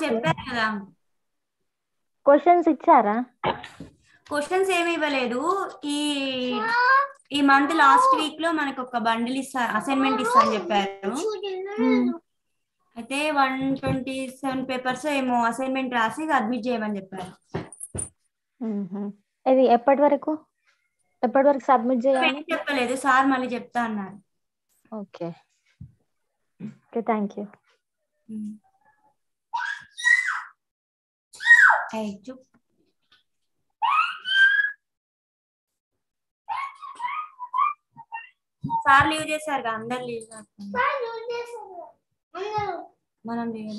చెప్పారు కదా. క్వశ్చన్స్ ఇచ్చారా? క్వశ్చన్స్ ఏమి ఇవ్వలేదు. ఈ మంత్ లాస్ట్ వీక్ లో మనకు ఒక బండిల్ అసైన్మెంట్ ఇస్తా అని చెప్పారు. అయితే 127 పేపర్స్ ఏమో అసైన్మెంట్ రాసి అడ్మిట్ చేయమని చెప్పారు. ఇది ఎప్పటి వరకు సబ్మిట్ చేయాలి? చెప్పలేదు సార్, మళ్ళీ చెప్తా అన్నారు. Okay okay, thank you. Sir leave చేశారు, అందరు లీవ్, మనం లీవ్.